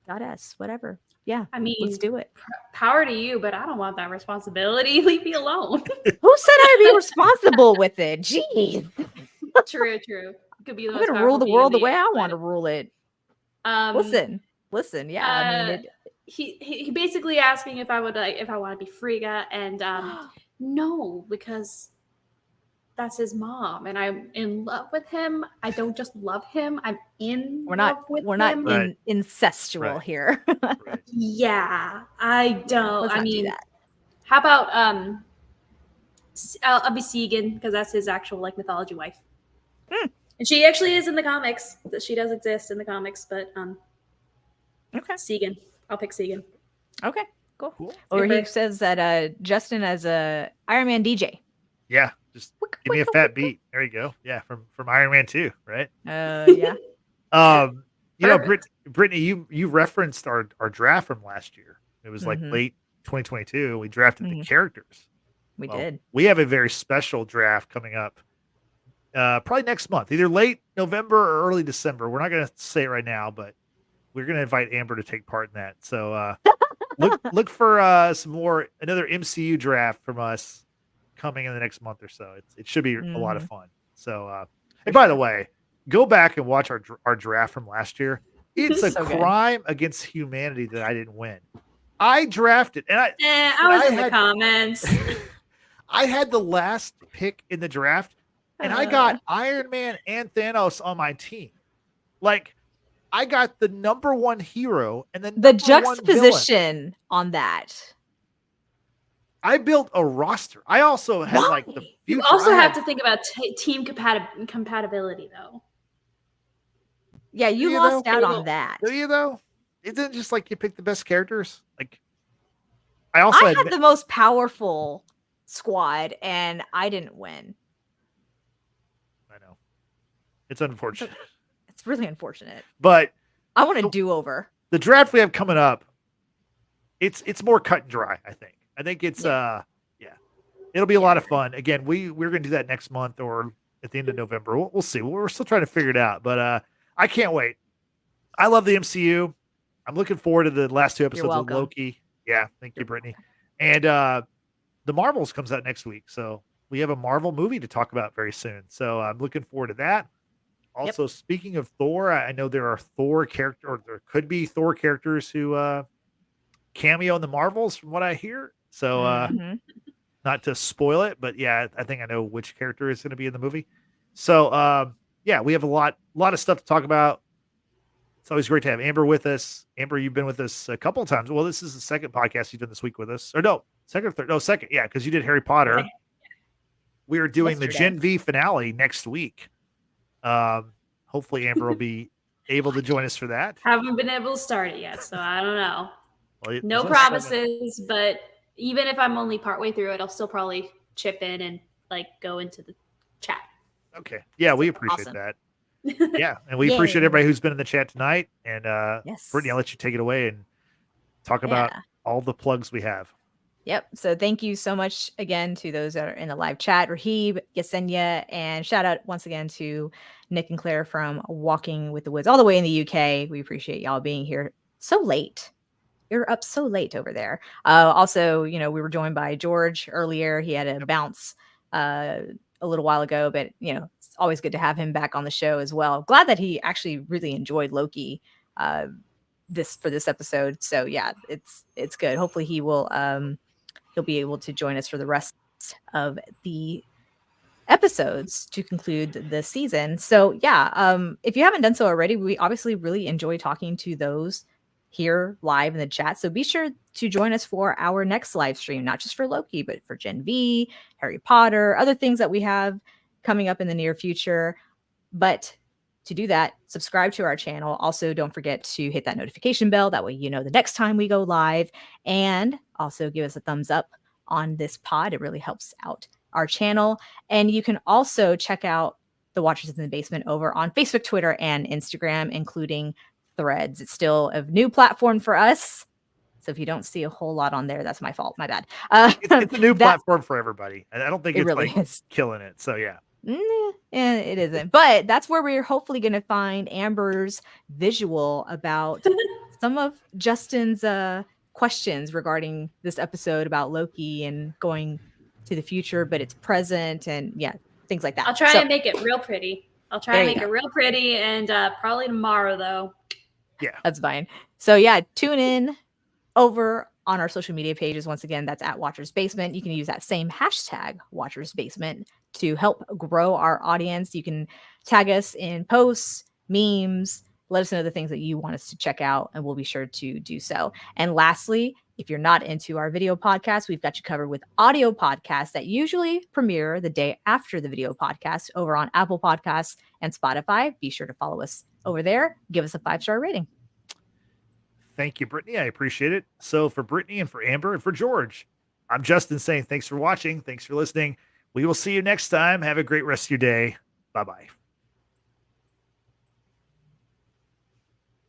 goddess, whatever. Yeah, I mean, let's do it. power to you, but I don't want that responsibility. Leave me alone. Who said I'd be responsible with it? Jeez, True. It could be the I'm most gonna rule the powerful being world in the way I planet. want to rule it. Listen. Yeah, I mean, he basically asking if I would if I want to be Frigga, and no, because that's his mom, and I'm in love with him. I don't just love him; I'm in we're love not with him. Right. incestual Right. here. Right. Yeah, I don't. Let's I not do mean, that. how about I'll be Segan, because that's his actual like mythology wife, and she actually is in the comics. That she does exist in the comics, but Okay. Segan. I'll pick Segan. Okay. Cool. Cool. Or he Favorite. says that Justin as a Iron Man DJ. Yeah. Just give me a fat beat. There you go. Yeah. From Iron Man 2, right? Yeah. Perfect. Brittany, you referenced our draft from last year. It was like Mhm. late 2022. We drafted the Mhm. characters. We Well, did. We have a very special draft coming up. Probably next month, either late November or early December. We're not going to say it right now, but we're going to invite Amber to take part in that. So look for another MCU draft from us coming in the next month or so. It should be a lot of fun. So, and by the way, go back and watch our draft from last year. It's a So good. crime against humanity that I didn't win. I drafted, and I and was I in the had- comments. I had the last pick in the draft, and I got Iron Man and Thanos on my team. Like, I got the number one hero and then The number one villain. juxtaposition on that. I built a roster. I also had like the Why? You future. also I have had- to think about team compatibility, though. Yeah, you You lost know, out Google. on that. Do you though? isn't it just like you pick the best characters? Like, I also I had admit, the most powerful squad, and I didn't win. I know it's unfortunate, It's really unfortunate. but I want a So- do-over. the draft we have coming up, it's more cut and dry. I think it's Yeah. it'll be a lot of fun. Again, we're gonna do that next month or at the end of November. We'll see. We're still trying to figure it out, but I can't wait. I love the MCU. I'm looking forward to the last 2 episodes of welcome. Loki. Yeah, thank you, Brittany. And the Marvels comes out next week, so we have a Marvel movie to talk about very soon. So I'm looking forward to that. Also, speaking of Thor, I know there are Thor character, or there could be Thor characters who cameo in the Marvels, from what I hear. So Mhm. not to spoil it, but yeah, I think I know which character is going to be in the movie. So yeah, we have a lot of stuff to talk about. It's always great to have Amber with us. Amber, you've been with us a couple of times. Well, this is the second podcast you've done this week with us. Or no, second or third. No, second. Yeah, because you did Harry Potter. Second. We are doing the Yesterday. Gen V finale next week. Hopefully Amber will be able to join us for that. Haven't been able to start it yet, so I don't know. Well, No there's promises, but even if I'm only partway through it, I'll still probably chip in and like go into the chat. Okay. Yeah, we appreciate Awesome. that. Yeah, and we Yay. appreciate everybody who's been in the chat tonight. And Yes. Brittany, I'll let you take it away and talk about Yeah. all the plugs we have. Yep. So thank you so much again to those that are in the live chat, Rahib, Yesenia, and shout out once again to Nick and Claire from Walking with the Woods, all the way in the UK. We appreciate y'all being here so late. You're up so late over there. Also, we were joined by George earlier. He had a bounce a little while ago, but it's always good to have him back on the show as well. Glad that he actually really enjoyed Loki this episode. So yeah, it's good. Hopefully he'll be able to join us for the rest of the episodes to conclude the season. So yeah, if you haven't done so already, we obviously really enjoy talking to those here live in the chat. So be sure to join us for our next live stream, not just for Loki, but for Gen V, Harry Potter, other things that we have coming up in the near future. But to do that, subscribe to our channel. Also, don't forget to hit that notification bell. That way, you know the next time we go live. And also give us a thumbs up on this pod. It really helps out our channel. And you can also check out the Watchers in the Basement over on Facebook, Twitter, and Instagram, including Threads. It's still a new platform for us. So if you don't see a whole lot on there, that's my fault. My bad. It's a new platform for everybody. And I don't think It it's really like is. killing it. So yeah. And it isn't. But that's where we're hopefully going to find Amber's visual about some of Justin's questions regarding this episode about Loki and going to the future, but it's present and yeah, things like that. I'll try and make it real pretty. There you It real pretty, and probably tomorrow though. Yeah. That's fine. So yeah, tune in over on our social media pages. Once again, that's at Watchers Basement. You can use that same hashtag Watchers Basement to help grow our audience. You can tag us in posts, memes, let us know the things that you want us to check out, and we'll be sure to do so. And lastly, if you're not into our video podcast, we've got you covered with audio podcasts that usually premiere the day after the video podcast over on Apple Podcasts and Spotify. Be sure to follow us over there. Give us a 5-star rating. Thank you, Brittany. I appreciate it. So for Brittany and for Amber and for George, I'm Justin saying thanks for watching. Thanks for listening. We will see you next time. Have a great rest of your day. Bye-bye.